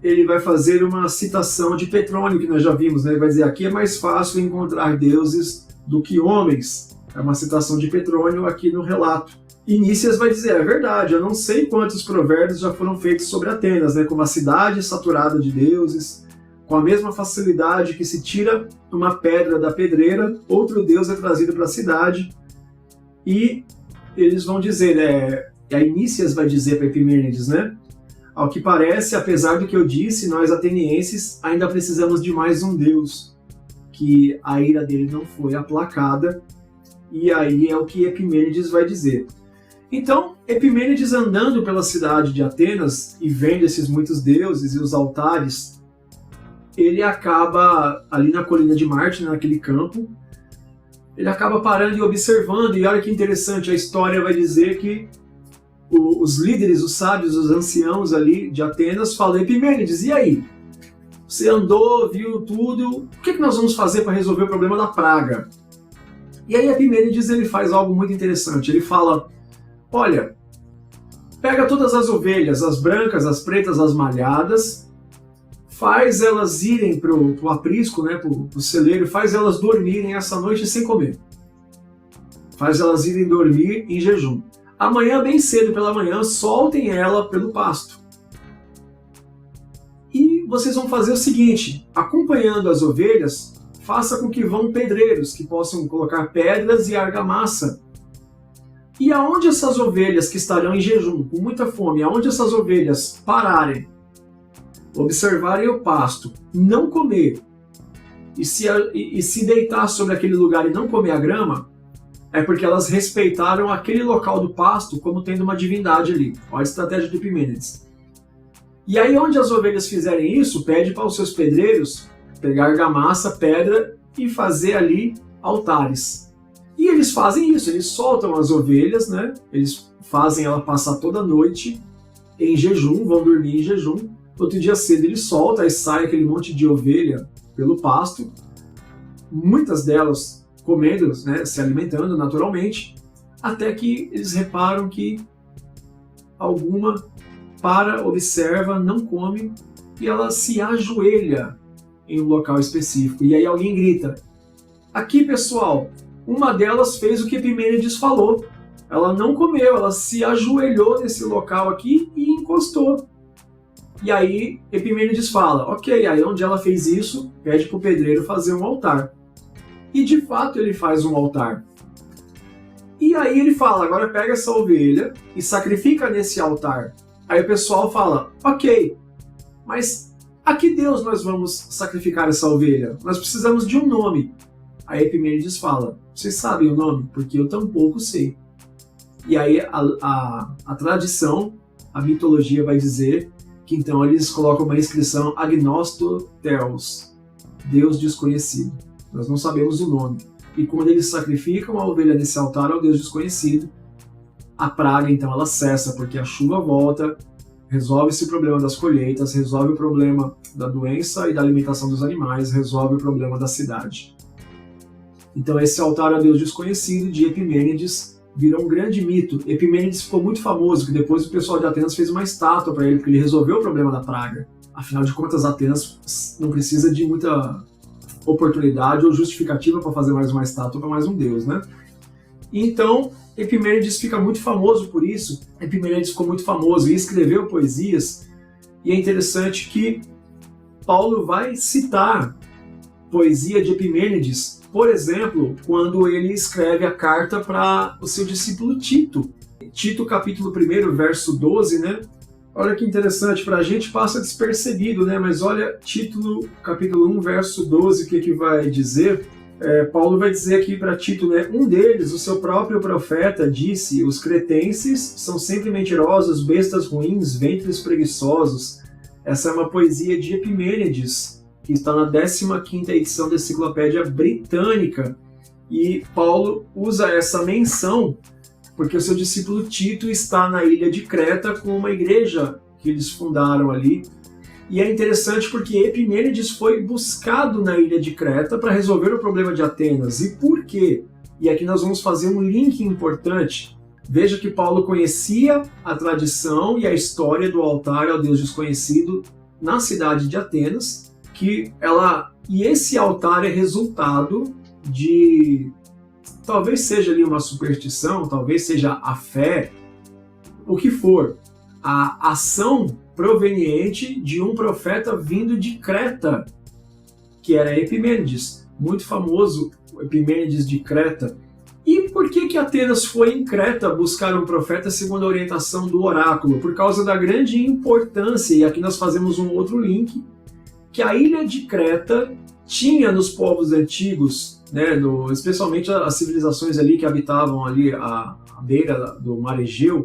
ele vai fazer uma citação de Petrônio, que nós já vimos, né? Ele vai dizer, aqui é mais fácil encontrar deuses do que homens. É uma citação de Petrônio aqui no relato. E Nícias vai dizer, é verdade, eu não sei quantos provérbios já foram feitos sobre Atenas, né? Como a cidade saturada de deuses, com a mesma facilidade que se tira uma pedra da pedreira, outro deus é trazido para a cidade. E eles vão dizer, a Nícias vai dizer para Epimênides, né? Ao que parece, apesar do que eu disse, nós atenienses ainda precisamos de mais um deus, que a ira dele não foi aplacada, e aí é o que Epimênides vai dizer. Então, Epimênides andando pela cidade de Atenas e vendo esses muitos deuses e os altares, ele acaba ali na colina de Marte, naquele campo, ele acaba parando e observando, e olha que interessante, a história vai dizer que os líderes, os sábios, os anciãos ali de Atenas falam, Epimênides, e aí? Você andou, viu tudo, o que nós vamos fazer para resolver o problema da praga? E aí Epimênides ele faz algo muito interessante, ele fala, olha, pega todas as ovelhas, as brancas, as pretas, as malhadas, faz elas irem para o aprisco, né, para o celeiro, faz elas dormirem essa noite sem comer. Faz elas irem dormir em jejum. Amanhã, bem cedo pela manhã, soltem ela pelo pasto. E vocês vão fazer o seguinte, acompanhando as ovelhas, faça com que vão pedreiros, que possam colocar pedras e argamassa. E aonde essas ovelhas que estarão em jejum, com muita fome, aonde essas ovelhas pararem, observarem o pasto, não comer, e se deitar sobre aquele lugar e não comer a grama, é porque elas respeitaram aquele local do pasto como tendo uma divindade ali. Olha a estratégia de Epimênides. E aí onde as ovelhas fizerem isso, pede para os seus pedreiros pegar argamassa, pedra e fazer ali altares. E eles fazem isso, eles soltam as ovelhas, né? Eles fazem ela passar toda a noite em jejum, vão dormir em jejum. Outro dia cedo ele solta, aí sai aquele monte de ovelha pelo pasto, muitas delas comendo, né, se alimentando naturalmente, até que eles reparam que alguma para, observa, não come, e ela se ajoelha em um local específico. E aí alguém grita, aqui pessoal, uma delas fez o que Epimênides falou, ela não comeu, ela se ajoelhou nesse local aqui e encostou. E aí Epimênides fala, ok, aí onde ela fez isso, pede para o pedreiro fazer um altar. E de fato ele faz um altar. E aí ele fala, agora pega essa ovelha e sacrifica nesse altar. Aí o pessoal fala, ok, mas a que Deus nós vamos sacrificar essa ovelha? Nós precisamos de um nome. Aí Epimênides fala, vocês sabem o nome? Porque eu tampouco sei. E aí a tradição, a mitologia vai dizer que então eles colocam uma inscrição Agnosto Theos, Deus desconhecido. Nós não sabemos o nome. E quando eles sacrificam a ovelha nesse altar ao Deus desconhecido, a praga então ela cessa, porque a chuva volta, resolve esse problema das colheitas, resolve o problema da doença e da alimentação dos animais, resolve o problema da cidade. Então esse altar ao Deus desconhecido de Epimênides virou um grande mito. Epimênides ficou muito famoso, que depois o pessoal de Atenas fez uma estátua para ele, porque ele resolveu o problema da praga. Afinal de contas, Atenas não precisa de muita oportunidade ou justificativa para fazer mais uma estátua para mais um deus, né? Então, Epimênides fica muito famoso por isso. Epimênides ficou muito famoso e escreveu poesias, e é interessante que Paulo vai citar poesia de Epimênides, por exemplo, quando ele escreve a carta para o seu discípulo Tito. Tito, capítulo 1, verso 12, né? Olha que interessante, para a gente passa despercebido, né? Mas olha, Tito, capítulo 1, verso 12, o que vai dizer? Paulo vai dizer aqui para Tito, né? Um deles, o seu próprio profeta, disse, os cretenses são sempre mentirosos, bestas ruins, ventres preguiçosos. Essa é uma poesia de Epimênides, que está na 15ª edição da Enciclopédia Britânica. E Paulo usa essa menção porque o seu discípulo Tito está na ilha de Creta com uma igreja que eles fundaram ali. E é interessante porque Epimênides foi buscado na ilha de Creta para resolver o problema de Atenas. E por quê? E aqui nós vamos fazer um link importante. Veja que Paulo conhecia a tradição e a história do altar ao Deus desconhecido na cidade de Atenas, e esse altar é resultado de, talvez seja ali uma superstição, talvez seja a fé, o que for, a ação proveniente de um profeta vindo de Creta, que era Epimênides, muito famoso, Epimênides de Creta. E por que Atenas foi em Creta buscar um profeta segundo a orientação do oráculo? Por causa da grande importância, e aqui nós fazemos um outro link, que a ilha de Creta tinha nos povos antigos, né, especialmente as civilizações ali que habitavam ali à beira do mar Egeu.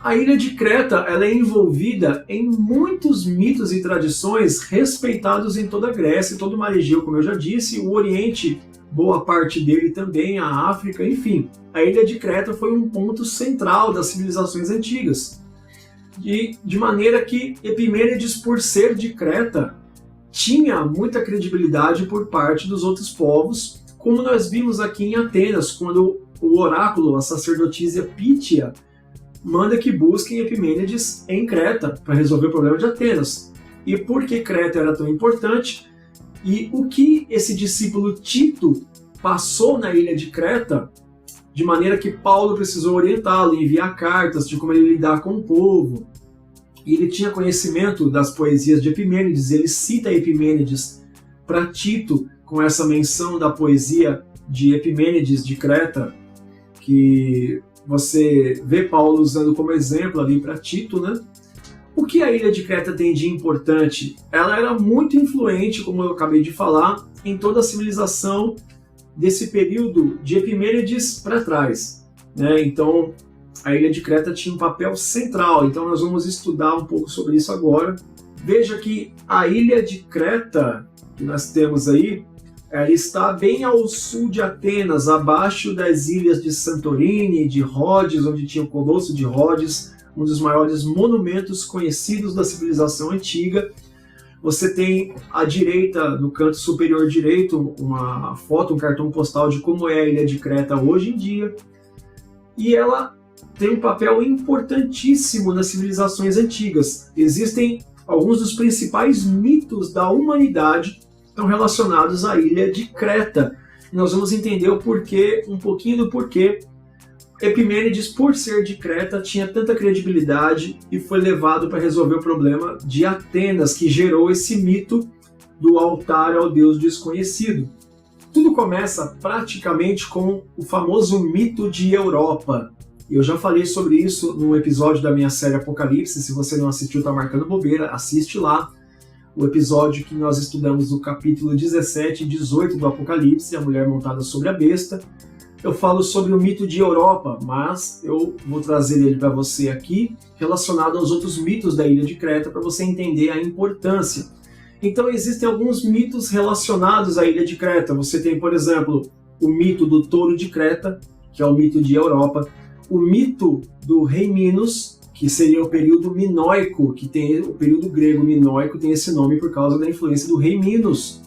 A ilha de Creta ela é envolvida em muitos mitos e tradições respeitados em toda a Grécia, em todo o mar Egeu, como eu já disse, o Oriente, boa parte dele também, a África, enfim. A ilha de Creta foi um ponto central das civilizações antigas. De maneira que Epimênides, por ser de Creta, tinha muita credibilidade por parte dos outros povos, como nós vimos aqui em Atenas, quando o oráculo, a sacerdotisa Pítia, manda que busquem Epimênides em Creta para resolver o problema de Atenas. E por que Creta era tão importante? E o que esse discípulo Tito passou na ilha de Creta, de maneira que Paulo precisou orientá-lo, enviar cartas de como ele lidar com o povo. E ele tinha conhecimento das poesias de Epimênides, ele cita Epimênides para Tito, com essa menção da poesia de Epimênides de Creta, que você vê Paulo usando como exemplo ali para Tito, né? O que a ilha de Creta tem de importante? Ela era muito influente, como eu acabei de falar, em toda a civilização desse período de Epimênides para trás, né? Então, a ilha de Creta tinha um papel central, então nós vamos estudar um pouco sobre isso agora. Veja que a ilha de Creta, que nós temos aí, ela está bem ao sul de Atenas, abaixo das ilhas de Santorini, de Rhodes, onde tinha o Colosso de Rhodes, um dos maiores monumentos conhecidos da civilização antiga. Você tem à direita, no canto superior direito, uma foto, um cartão postal de como é a ilha de Creta hoje em dia. E ela tem um papel importantíssimo nas civilizações antigas. Existem alguns dos principais mitos da humanidade estão relacionados à ilha de Creta. Nós vamos entender o porquê, um pouquinho do porquê Epimênides, por ser de Creta, tinha tanta credibilidade e foi levado para resolver o problema de Atenas, que gerou esse mito do altar ao Deus desconhecido. Tudo começa praticamente com o famoso mito de Europa. Eu já falei sobre isso num episódio da minha série Apocalipse. Se você não assistiu, tá marcando bobeira, assiste lá. O episódio que nós estudamos o capítulo 17 e 18 do Apocalipse, a mulher montada sobre a besta. Eu falo sobre o mito de Europa, mas eu vou trazer ele para você aqui, relacionado aos outros mitos da ilha de Creta, para você entender a importância. Então existem alguns mitos relacionados à ilha de Creta. Você tem, por exemplo, o mito do touro de Creta, que é o mito de Europa, o mito do rei Minos, que seria o período minoico, que tem o período grego minoico, tem esse nome por causa da influência do rei Minos.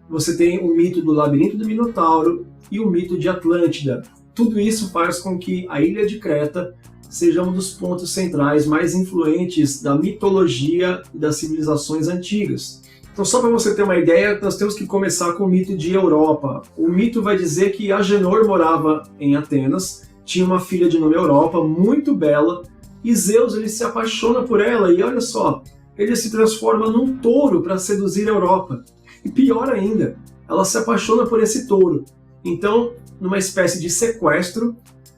Você tem o mito do labirinto do Minotauro e o mito de Atlântida. Tudo isso faz com que a ilha de Creta seja um dos pontos centrais mais influentes da mitologia e das civilizações antigas. Então, só para você ter uma ideia, nós temos que começar com o mito de Europa. O mito vai dizer que Agenor morava em Atenas, tinha uma filha de nome Europa, muito bela, e Zeus ele se apaixona por ela, e olha só, ele se transforma num touro para seduzir a Europa. E pior ainda, ela se apaixona por esse touro. Então, numa espécie de sequestro,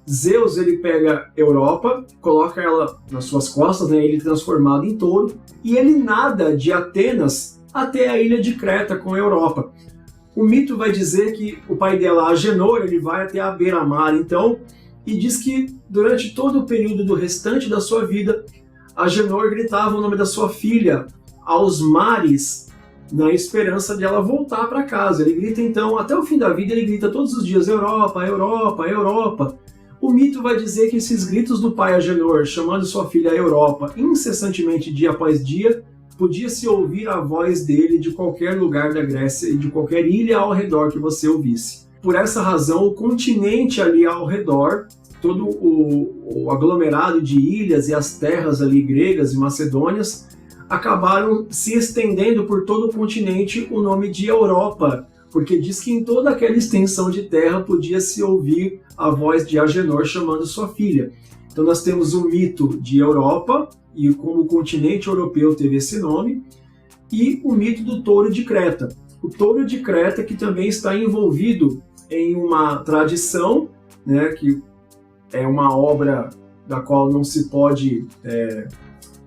Zeus ele pega Europa, coloca ela nas suas costas, né, ele transformado em touro, e ele nada de Atenas até a ilha de Creta com a Europa. O mito vai dizer que o pai dela, Agenor, ele vai até a beira-mar, então, e diz que durante todo o período do restante da sua vida, Agenor gritava o nome da sua filha aos mares, na esperança de ela voltar para casa. Ele grita então, até o fim da vida, ele grita todos os dias, Europa, Europa, Europa. O mito vai dizer que esses gritos do pai Agenor, chamando sua filha Europa incessantemente dia após dia, podia-se ouvir a voz dele de qualquer lugar da Grécia e de qualquer ilha ao redor que você ouvisse. Por essa razão, o continente ali ao redor, todo o aglomerado de ilhas e as terras ali gregas e macedônias, acabaram se estendendo por todo o continente o nome de Europa, porque diz que em toda aquela extensão de terra podia-se ouvir a voz de Agenor chamando sua filha. Então nós temos o mito de Europa, e como o continente europeu teve esse nome, e o mito do touro de Creta. O touro de Creta que também está envolvido em uma tradição, né, que é uma obra da qual não se pode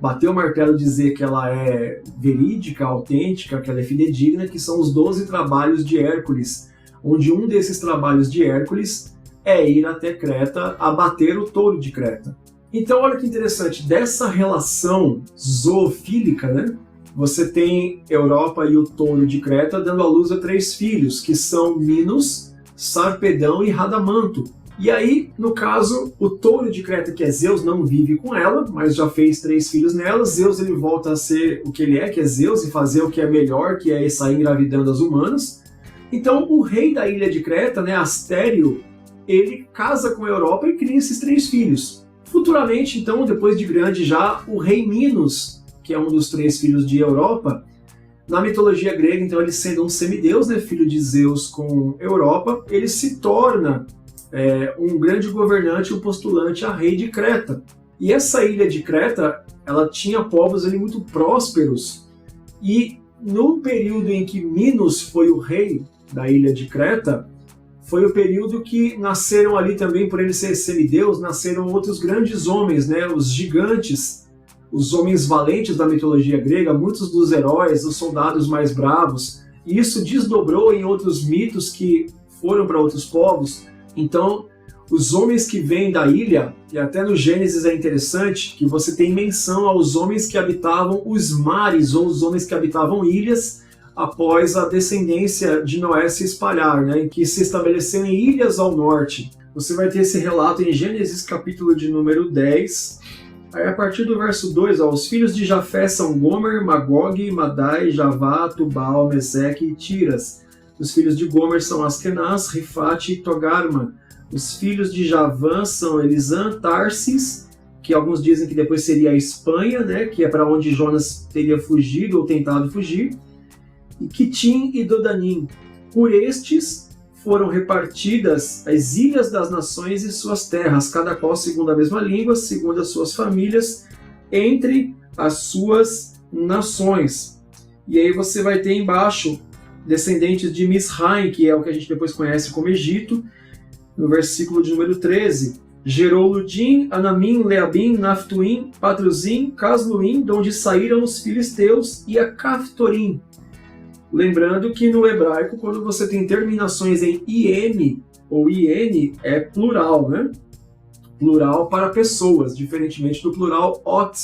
bater o martelo e dizer que ela é verídica, autêntica, que ela é fidedigna, que são os 12 trabalhos de Hércules, onde um desses trabalhos de Hércules é ir até Creta abater o touro de Creta. Então olha que interessante, dessa relação zoofílica, né, você tem Europa e o touro de Creta dando à luz a 3 filhos, que são Minos, Sarpedão e Radamanto. E aí, no caso, o touro de Creta, que é Zeus, não vive com ela, mas já fez 3 filhos nela. Zeus ele volta a ser o que ele é, que é Zeus, e fazer o que é melhor, que é sair engravidando as humanas. Então, o rei da ilha de Creta, né, Astério, ele casa com a Europa e cria esses 3 filhos. Futuramente, então, depois de grande já, o rei Minos, que é um dos 3 filhos de Europa, na mitologia grega, então, ele sendo um semideus, né, filho de Zeus com Europa, ele se torna um grande governante, um postulante a rei de Creta. E essa ilha de Creta, ela tinha povos ali muito prósperos, e no período em que Minos foi o rei da ilha de Creta, foi o período que nasceram ali também, por ele ser semideus, nasceram outros grandes homens, né, os gigantes, os homens valentes da mitologia grega, muitos dos heróis, os soldados mais bravos, e isso desdobrou em outros mitos que foram para outros povos. Então, os homens que vêm da ilha, e até no Gênesis é interessante que você tem menção aos homens que habitavam os mares, ou os homens que habitavam ilhas, após a descendência de Noé se espalhar, né, em que se estabeleceu em ilhas ao norte. Você vai ter esse relato em Gênesis capítulo de número 10, aí a partir do verso 2, os filhos de Jafé são Gomer, Magog, Madai, Javá, Tubal, Meseque e Tiras. Os filhos de Gomer são Askenaz, Rifate e Togarma. Os filhos de Javã são Elisã, Tarsis, que alguns dizem que depois seria a Espanha, né, que é para onde Jonas teria fugido ou tentado fugir, e Quitim e Dodanim. Por estes foram repartidas as ilhas das nações e suas terras, cada qual segundo a mesma língua, segundo as suas famílias, entre as suas nações. E aí você vai ter embaixo descendentes de Misraim, que é o que a gente depois conhece como Egito, no versículo de número 13. Gerou Ludim, Anamim, Leabim, Naftuim, Patruzim, Casluim, de onde saíram os filisteus, e a Caftorim. Lembrando que no hebraico, quando você tem terminações em IM ou IN, é plural, né? Plural para pessoas, diferentemente do plural ot,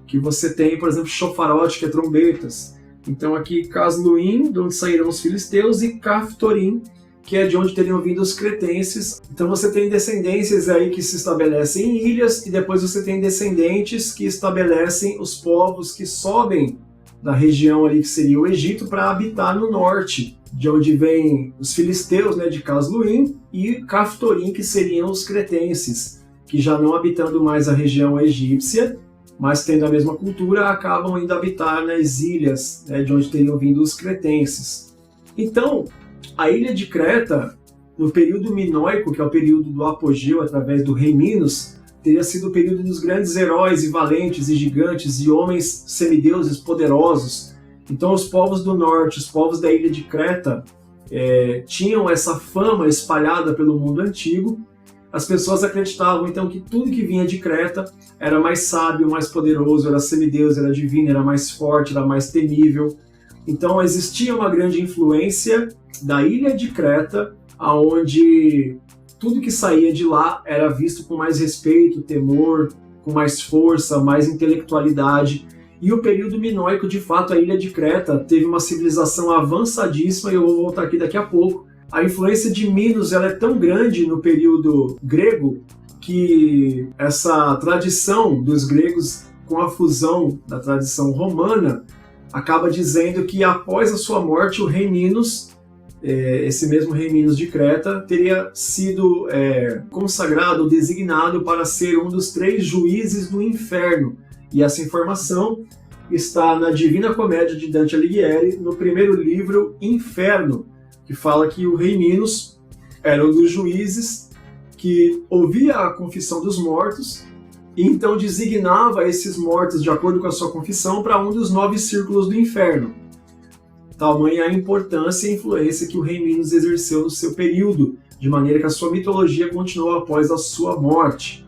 que você tem, por exemplo, shofarot, que é trombetas. Então aqui Casluim, de onde saíram os filisteus, e Caftorim, que é de onde teriam vindo os cretenses. Então você tem descendências aí que se estabelecem em ilhas, e depois você tem descendentes que estabelecem os povos que sobem da região ali que seria o Egito para habitar no norte, de onde vêm os filisteus, né, de Casluim, e Caftorim, que seriam os cretenses, que já não habitando mais a região egípcia, mas tendo a mesma cultura, acabam indo habitar nas ilhas, né, de onde teriam vindo os cretenses. Então, a ilha de Creta, no período minoico, que é o período do apogeu através do rei Minos, teria sido o período dos grandes heróis e valentes e gigantes e homens semideuses poderosos. Então os povos do norte, os povos da ilha de Creta, tinham essa fama espalhada pelo mundo antigo. As pessoas acreditavam então que tudo que vinha de Creta era mais sábio, mais poderoso, era semideus, era divino, era mais forte, era mais temível. Então existia uma grande influência da ilha de Creta, onde tudo que saía de lá era visto com mais respeito, temor, com mais força, mais intelectualidade. E o período minoico, de fato, a ilha de Creta teve uma civilização avançadíssima, e eu vou voltar aqui daqui a pouco, A influência de Minos ela é tão grande no período grego que essa tradição dos gregos, com a fusão da tradição romana, acaba dizendo que após a sua morte o rei Minos, esse mesmo rei Minos de Creta, teria sido consagrado, designado para ser um dos 3 juízes do inferno. E essa informação está na Divina Comédia de Dante Alighieri, no primeiro livro, Inferno, que fala que o rei Minos era um dos juízes que ouvia a confissão dos mortos e então designava esses mortos, de acordo com a sua confissão, para um dos 9 círculos do inferno. Tamanha a importância e a influência que o rei Minos exerceu no seu período, de maneira que a sua mitologia continuou após a sua morte,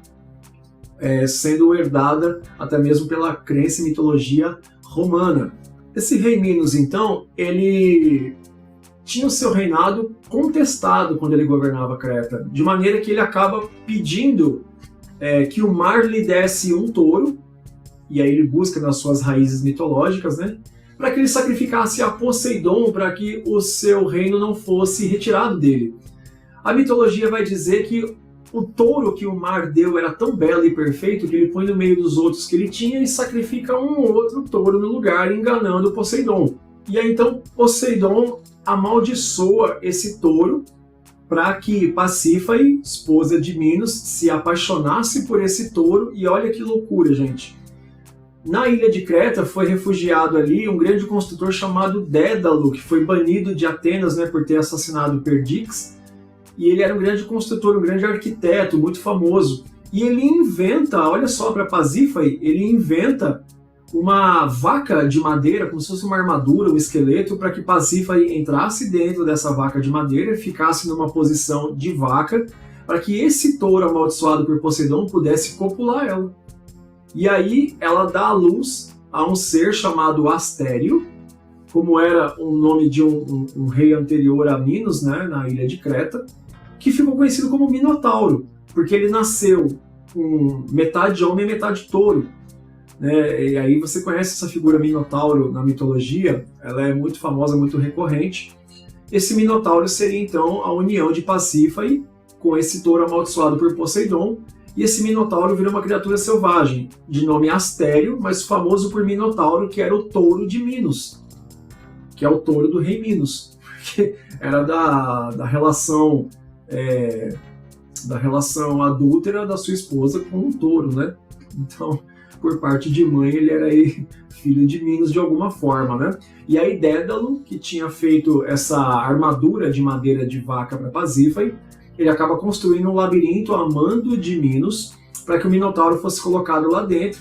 sendo herdada até mesmo pela crença e mitologia romana. Esse rei Minos, então, ele tinha o seu reinado contestado quando ele governava Creta, de maneira que ele acaba pedindo que o mar lhe desse um touro, e aí ele busca nas suas raízes mitológicas, né, para que ele sacrificasse a Poseidon para que o seu reino não fosse retirado dele. A mitologia vai dizer que o touro que o mar deu era tão belo e perfeito que ele põe no meio dos outros que ele tinha e sacrifica um ou outro touro no lugar, enganando Poseidon. E aí então Poseidon amaldiçoa esse touro para que Pasífae, esposa de Minos, se apaixonasse por esse touro. E olha que loucura, gente. Na ilha de Creta foi refugiado ali um grande construtor chamado Dédalo, que foi banido de Atenas, né, por ter assassinado Perdix. E ele era um grande construtor, um grande arquiteto, muito famoso. E ele inventa, olha só, para Pasífae, ele inventa uma vaca de madeira, como se fosse uma armadura, um esqueleto, para que Pasífae entrasse dentro dessa vaca de madeira e ficasse numa posição de vaca, para que esse touro amaldiçoado por Poseidon pudesse copular ela. E aí ela dá à luz a um ser chamado Astério, como era o nome de um rei anterior a Minos, né, na ilha de Creta, que ficou conhecido como Minotauro, porque ele nasceu com metade homem e metade touro. Né? E aí você conhece essa figura Minotauro na mitologia, ela é muito famosa, muito recorrente. Esse Minotauro seria então a união de Pasífae com esse touro amaldiçoado por Poseidon, e esse Minotauro vira uma criatura selvagem, de nome Astério, mas famoso por Minotauro, que era o touro de Minos, que é o touro do rei Minos, que era da relação adúltera da sua esposa com um touro, né? Então, por parte de mãe, ele era aí filho de Minos de alguma forma, né? E aí Dédalo, que tinha feito essa armadura de madeira de vaca para Pasífae, ele acaba construindo um labirinto a mando de Minos para que o Minotauro fosse colocado lá dentro.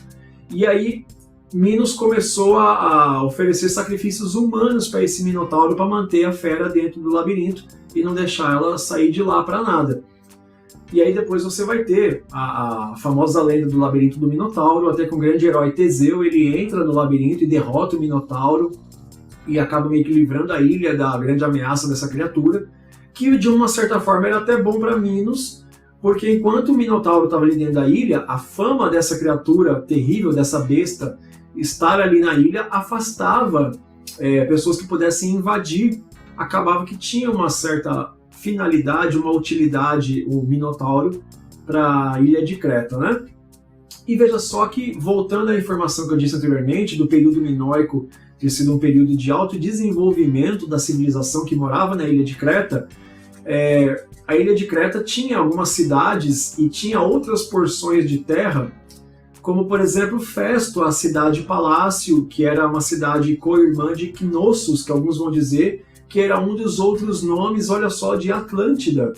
E aí Minos começou a oferecer sacrifícios humanos para esse Minotauro para manter a fera dentro do labirinto e não deixar ela sair de lá para nada. E aí depois você vai ter a famosa lenda do labirinto do Minotauro, até que um grande herói Teseu, ele entra no labirinto e derrota o Minotauro e acaba meio que livrando a ilha da grande ameaça dessa criatura, que de uma certa forma era até bom para Minos, porque enquanto o Minotauro estava ali dentro da ilha, a fama dessa criatura terrível, dessa besta, estar ali na ilha afastava pessoas que pudessem invadir. Acabava que tinha uma certa finalidade, uma utilidade, o Minotauro, para a ilha de Creta, né? E veja só que, voltando à informação que eu disse anteriormente, do período minoico ter sido um período de alto desenvolvimento da civilização que morava na ilha de Creta, a ilha de Creta tinha algumas cidades e tinha outras porções de terra, como por exemplo Festo, a cidade-palácio, que era uma cidade co-irmã de Knossos, que alguns vão dizer que era um dos outros nomes, olha só, de Atlântida.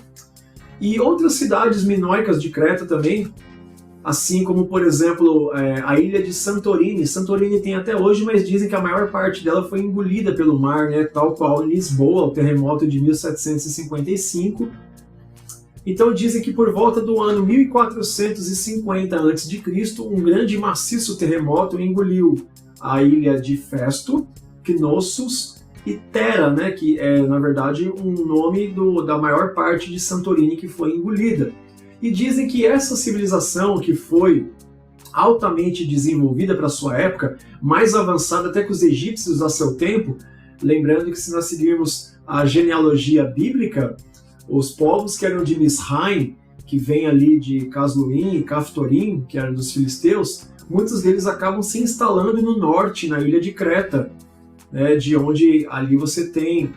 E outras cidades minoicas de Creta também, assim como, por exemplo, a ilha de Santorini. Santorini tem até hoje, mas dizem que a maior parte dela foi engolida pelo mar, né? Tal qual em Lisboa, o terremoto de 1755. Então dizem que por volta do ano 1450 a.C., um grande e maciço terremoto engoliu a ilha de Festo, Knossos e Thera, né? Que é, na verdade, um nome da maior parte de Santorini que foi engolida. E dizem que essa civilização, que foi altamente desenvolvida para sua época, mais avançada até que os egípcios a seu tempo, lembrando que se nós seguirmos a genealogia bíblica, os povos que eram de Misraim, que vem ali de Casluim e Caftorim, que eram dos filisteus, muitos deles acabam se instalando no norte, na ilha de Creta, né, de onde ali você tem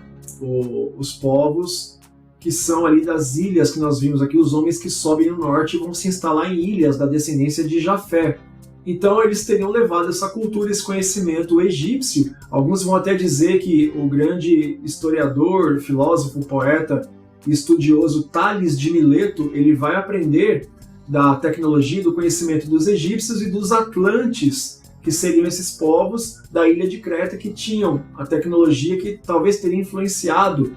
os povos que são ali das ilhas que nós vimos aqui, os homens que sobem no norte e vão se instalar em ilhas da descendência de Jafé. Então eles teriam levado essa cultura, esse conhecimento egípcio. Alguns vão até dizer que o grande historiador, filósofo, poeta e estudioso Tales de Mileto, ele vai aprender da tecnologia e do conhecimento dos egípcios e dos atlantes, que seriam esses povos da ilha de Creta que tinham a tecnologia que talvez teria influenciado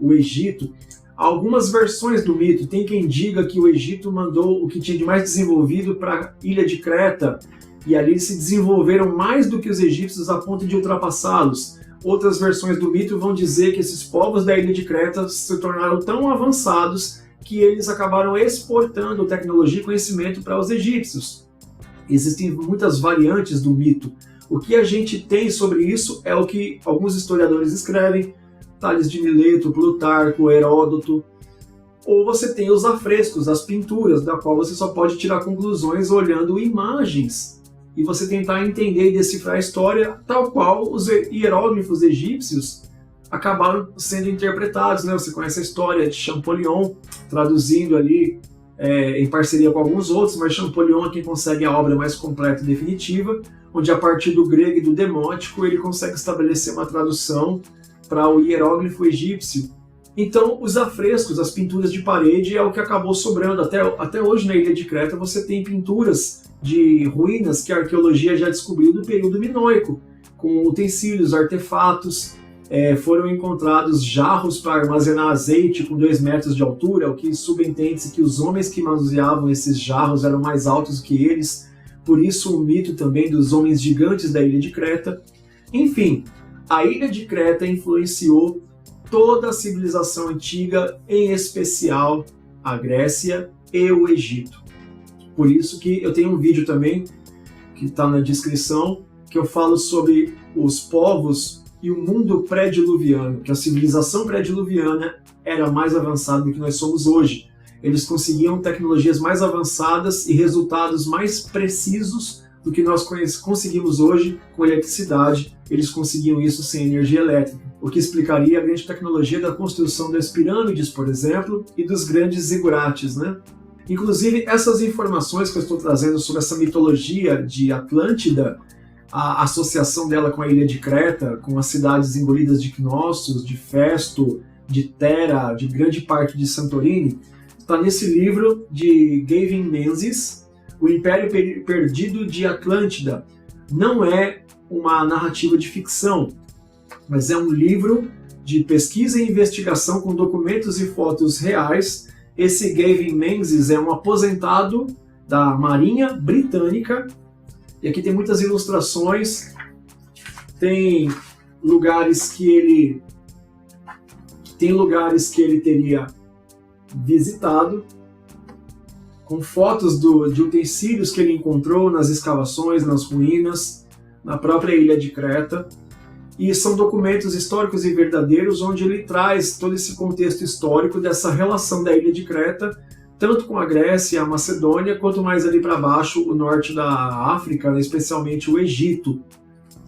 o Egito. Algumas versões do mito, tem quem diga que o Egito mandou o que tinha de mais desenvolvido para a ilha de Creta, e ali se desenvolveram mais do que os egípcios a ponto de ultrapassá-los. Outras versões do mito vão dizer que esses povos da ilha de Creta se tornaram tão avançados que eles acabaram exportando tecnologia e conhecimento para os egípcios. Existem muitas variantes do mito. O que a gente tem sobre isso é o que alguns historiadores escrevem, Tales de Mileto, Plutarco, Heródoto, ou você tem os afrescos, as pinturas, da qual você só pode tirar conclusões olhando imagens e você tentar entender e decifrar a história tal qual os hieróglifos egípcios acabaram sendo interpretados, né? Você conhece a história de Champollion, traduzindo ali em parceria com alguns outros, mas Champollion é quem consegue a obra mais completa e definitiva, onde a partir do grego e do demótico ele consegue estabelecer uma tradução para o hieróglifo egípcio. Então, os afrescos, as pinturas de parede, é o que acabou sobrando. Até hoje, na ilha de Creta, você tem pinturas de ruínas que a arqueologia já descobriu do período minoico, com utensílios, artefatos. Foram encontrados jarros para armazenar azeite com 2 metros de altura, o que subentende-se que os homens que manuseavam esses jarros eram mais altos que eles. Por isso, o mito também dos homens gigantes da ilha de Creta. Enfim, a ilha de Creta influenciou toda a civilização antiga, em especial a Grécia e o Egito. Por isso que eu tenho um vídeo também, que está na descrição, que eu falo sobre os povos e o mundo pré-diluviano, que a civilização pré-diluviana era mais avançada do que nós somos hoje. Eles conseguiam tecnologias mais avançadas e resultados mais precisos do que nós conseguimos hoje com eletricidade. Eles conseguiam isso sem energia elétrica, o que explicaria a grande tecnologia da construção das pirâmides, por exemplo, e dos grandes zigurates, né? Inclusive, essas informações que eu estou trazendo sobre essa mitologia de Atlântida, a associação dela com a ilha de Creta, com as cidades engolidas de Knossos, de Festo, de Tera, de grande parte de Santorini, está nesse livro de Gavin Menzies, O Império Perdido de Atlântida. Não é uma narrativa de ficção, mas é um livro de pesquisa e investigação com documentos e fotos reais. Esse Gavin Menzies é um aposentado da Marinha Britânica, e aqui tem muitas ilustrações, tem lugares que ele teria visitado, com fotos de utensílios que ele encontrou nas escavações, nas ruínas, na própria ilha de Creta. E são documentos históricos e verdadeiros onde ele traz todo esse contexto histórico dessa relação da ilha de Creta, tanto com a Grécia, a Macedônia, quanto mais ali para baixo, o norte da África, especialmente o Egito.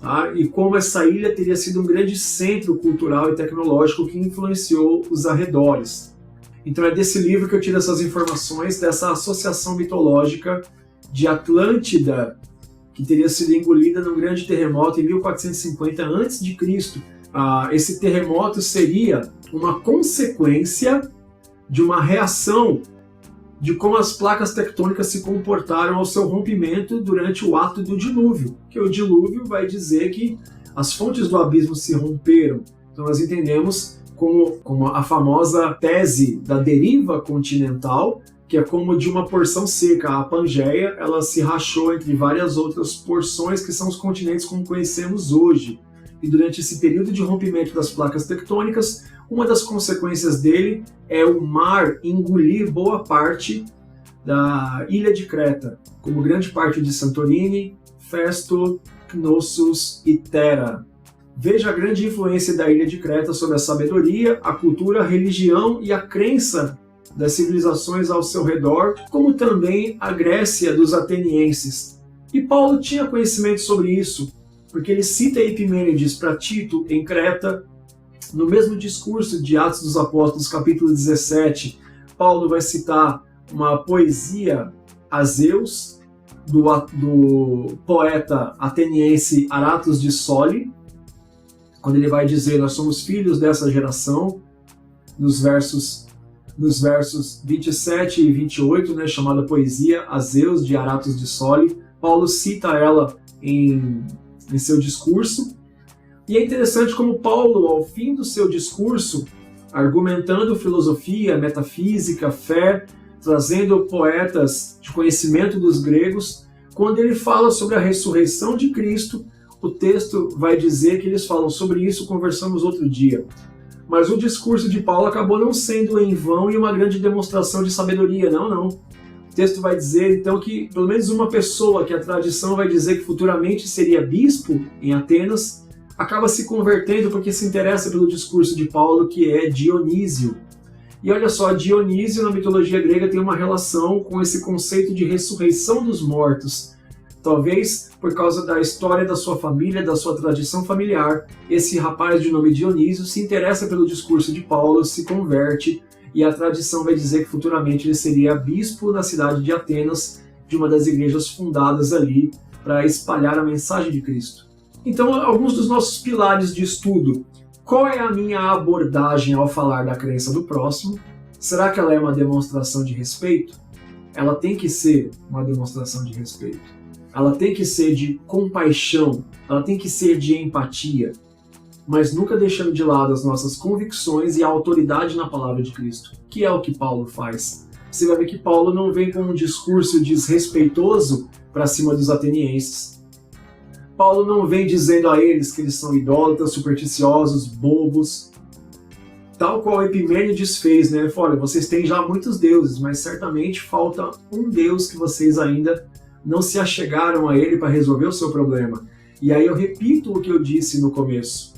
Tá? E como essa ilha teria sido um grande centro cultural e tecnológico que influenciou os arredores. Então é desse livro que eu tiro essas informações, dessa associação mitológica de Atlântida, que teria sido engolida num grande terremoto em 1450 a.C. Esse terremoto seria uma consequência de uma reação de como as placas tectônicas se comportaram ao seu rompimento durante o ato do dilúvio, que o dilúvio vai dizer que as fontes do abismo se romperam. Então nós entendemos como a famosa tese da deriva continental, que é como de uma porção seca, a Pangeia, ela se rachou entre várias outras porções que são os continentes como conhecemos hoje. E durante esse período de rompimento das placas tectônicas, uma das consequências dele é o mar engolir boa parte da ilha de Creta, como grande parte de Santorini, Festo, Knossos e Tera. Veja a grande influência da ilha de Creta sobre a sabedoria, a cultura, a religião e a crença das civilizações ao seu redor, como também a Grécia dos atenienses. E Paulo tinha conhecimento sobre isso, porque ele cita Epimênides para Tito em Creta. No mesmo discurso de Atos dos Apóstolos, capítulo 17, Paulo vai citar uma poesia a Zeus, do poeta ateniense Aratus de Soli, quando ele vai dizer: nós somos filhos dessa geração, nos versos 27 e 28, né, chamada poesia a Zeus, de Aratus de Soli. Paulo cita ela em seu discurso. E é interessante como Paulo, ao fim do seu discurso, argumentando filosofia, metafísica, fé, trazendo poetas de conhecimento dos gregos, quando ele fala sobre a ressurreição de Cristo, o texto vai dizer que eles falam sobre isso, conversamos outro dia. Mas o discurso de Paulo acabou não sendo em vão e uma grande demonstração de sabedoria, não. O texto vai dizer, então, que pelo menos uma pessoa que a tradição vai dizer que futuramente seria bispo em Atenas, acaba se convertendo porque se interessa pelo discurso de Paulo, que é Dionísio. E olha só, Dionísio na mitologia grega tem uma relação com esse conceito de ressurreição dos mortos. Talvez por causa da história da sua família, da sua tradição familiar, esse rapaz de nome Dionísio se interessa pelo discurso de Paulo, se converte, e a tradição vai dizer que futuramente ele seria bispo na cidade de Atenas, de uma das igrejas fundadas ali para espalhar a mensagem de Cristo. Então, alguns dos nossos pilares de estudo. Qual é a minha abordagem ao falar da crença do próximo? Será que ela é uma demonstração de respeito? Ela tem que ser uma demonstração de respeito. Ela tem que ser de compaixão. Ela tem que ser de empatia. Mas nunca deixando de lado as nossas convicções e a autoridade na palavra de Cristo, que é o que Paulo faz. Você vai ver que Paulo não vem com um discurso desrespeitoso para cima dos atenienses. Paulo não vem dizendo a eles que eles são idólatras, supersticiosos, bobos, tal qual Epimênides fez, né? Ele falou: olha, vocês têm já muitos deuses, mas certamente falta um Deus que vocês ainda não se achegaram a ele para resolver o seu problema. E aí eu repito o que eu disse no começo.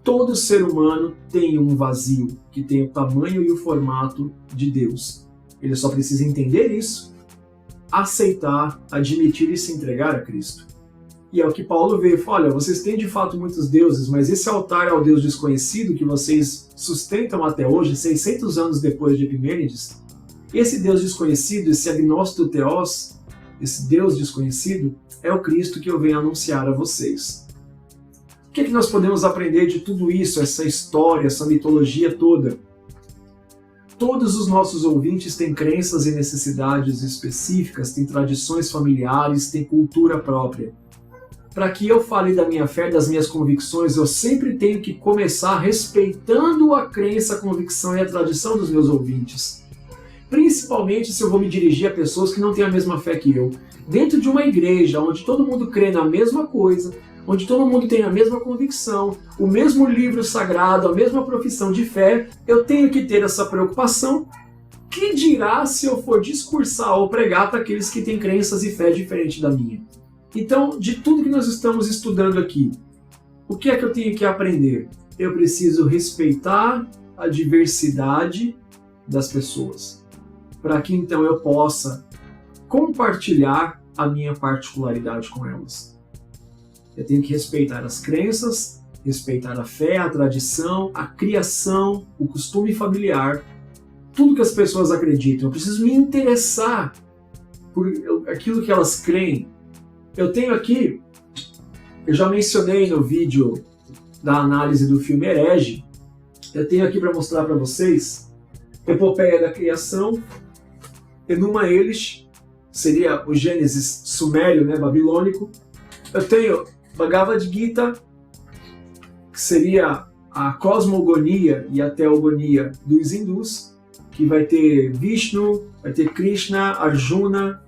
Todo ser humano tem um vazio que tem o tamanho e o formato de Deus. Ele só precisa entender isso, aceitar, admitir e se entregar a Cristo. E é o que Paulo vê, olha, vocês têm de fato muitos deuses, mas esse altar ao Deus desconhecido que vocês sustentam até hoje, 600 anos depois de Epimênides, esse Deus desconhecido, esse agnóstico theos, esse Deus desconhecido, é o Cristo que eu venho anunciar a vocês. O que é que nós podemos aprender de tudo isso, essa história, essa mitologia toda? Todos os nossos ouvintes têm crenças e necessidades específicas, têm tradições familiares, têm cultura própria. Para que eu fale da minha fé, das minhas convicções, eu sempre tenho que começar respeitando a crença, a convicção e a tradição dos meus ouvintes. Principalmente se eu vou me dirigir a pessoas que não têm a mesma fé que eu. Dentro de uma igreja onde todo mundo crê na mesma coisa, onde todo mundo tem a mesma convicção, o mesmo livro sagrado, a mesma profissão de fé, eu tenho que ter essa preocupação. Que dirá se eu for discursar ou pregar para aqueles que têm crenças e fé diferente da minha? Então, de tudo que nós estamos estudando aqui, o que é que eu tenho que aprender? Eu preciso respeitar a diversidade das pessoas, para que então eu possa compartilhar a minha particularidade com elas. Eu tenho que respeitar as crenças, respeitar a fé, a tradição, a criação, o costume familiar, tudo que as pessoas acreditam. Eu preciso me interessar por aquilo que elas creem. Eu tenho aqui, eu já mencionei no vídeo da análise do filme Herege, eu tenho aqui para mostrar para vocês Epopeia da Criação, Enuma Elish, seria o Gênesis sumério, né, babilônico. Eu tenho Bhagavad Gita, que seria a cosmogonia e a teogonia dos hindus, que vai ter Vishnu, vai ter Krishna, Arjuna.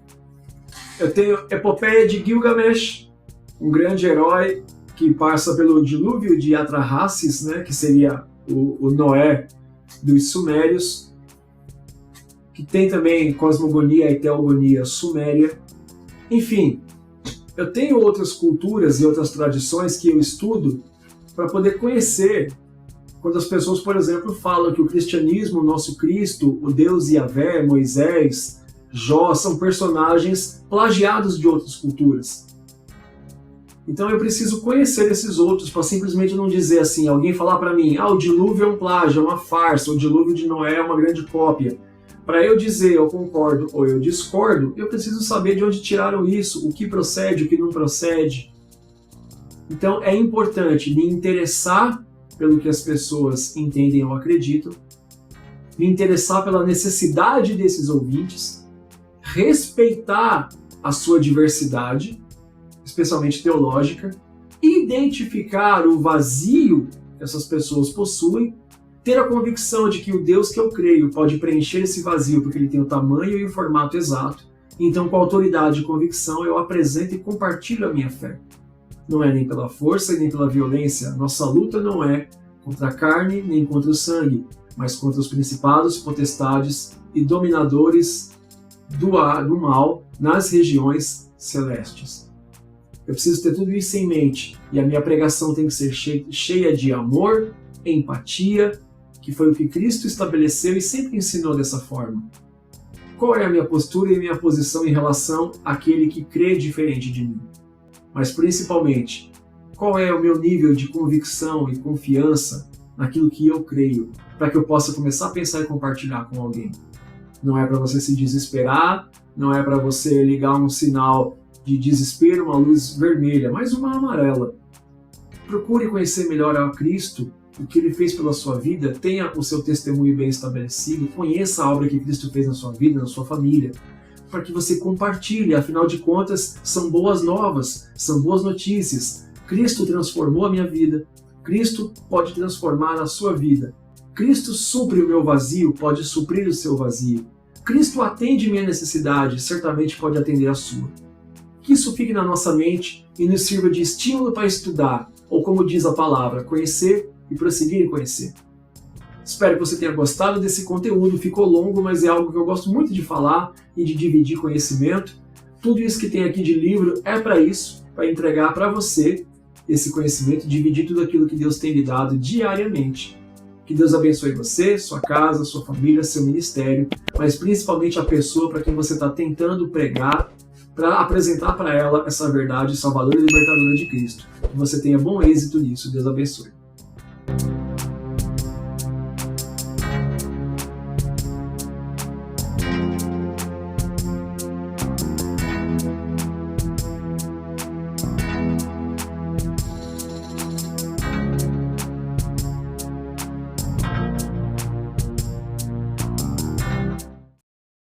Eu tenho Epopeia de Gilgamesh, um grande herói que passa pelo dilúvio de Atrahasis, né, que seria o Noé dos Sumérios, que tem também cosmogonia e teogonia suméria. Enfim, eu tenho outras culturas e outras tradições que eu estudo para poder conhecer. Quando as pessoas, por exemplo, falam que o cristianismo, o nosso Cristo, o Deus Yahvé, Moisés, Jó, são personagens plagiados de outras culturas. Então eu preciso conhecer esses outros para simplesmente não dizer assim, alguém falar para mim, o dilúvio é um plágio, é uma farsa, o dilúvio de Noé é uma grande cópia. Para eu dizer eu concordo ou eu discordo, eu preciso saber de onde tiraram isso, o que procede, o que não procede. Então é importante me interessar pelo que as pessoas entendem ou acreditam, me interessar pela necessidade desses ouvintes, respeitar a sua diversidade, especialmente teológica, identificar o vazio que essas pessoas possuem, ter a convicção de que o Deus que eu creio pode preencher esse vazio porque ele tem o tamanho e o formato exato. Então, com autoridade e convicção, eu apresento e compartilho a minha fé. Não é nem pela força e nem pela violência. Nossa luta não é contra a carne nem contra o sangue, mas contra os principados, potestades e dominadores do mal nas regiões celestes. Eu preciso ter tudo isso em mente, e a minha pregação tem que ser cheia de amor, empatia, que foi o que Cristo estabeleceu e sempre ensinou dessa forma. Qual é a minha postura e a minha posição em relação àquele que crê diferente de mim? Mas principalmente, qual é o meu nível de convicção e confiança naquilo que eu creio, para que eu possa começar a pensar e compartilhar com alguém? Não é para você se desesperar, não é para você ligar um sinal de desespero, uma luz vermelha, mas uma amarela. Procure conhecer melhor a Cristo, o que Ele fez pela sua vida, tenha o seu testemunho bem estabelecido, conheça a obra que Cristo fez na sua vida, na sua família, para que você compartilhe, afinal de contas, são boas novas, são boas notícias. Cristo transformou a minha vida, Cristo pode transformar a sua vida. Cristo supre o meu vazio, pode suprir o seu vazio. Cristo atende minha necessidade, certamente pode atender a sua. Que isso fique na nossa mente e nos sirva de estímulo para estudar, ou como diz a palavra, conhecer e prosseguir em conhecer. Espero que você tenha gostado desse conteúdo, ficou longo, mas é algo que eu gosto muito de falar e de dividir conhecimento. Tudo isso que tem aqui de livro é para isso, para entregar para você esse conhecimento, dividir tudo aquilo que Deus tem lhe dado diariamente. Que Deus abençoe você, sua casa, sua família, seu ministério, mas principalmente a pessoa para quem você está tentando pregar, para apresentar para ela essa verdade salvadora e libertadora de Cristo. Que você tenha bom êxito nisso. Deus abençoe.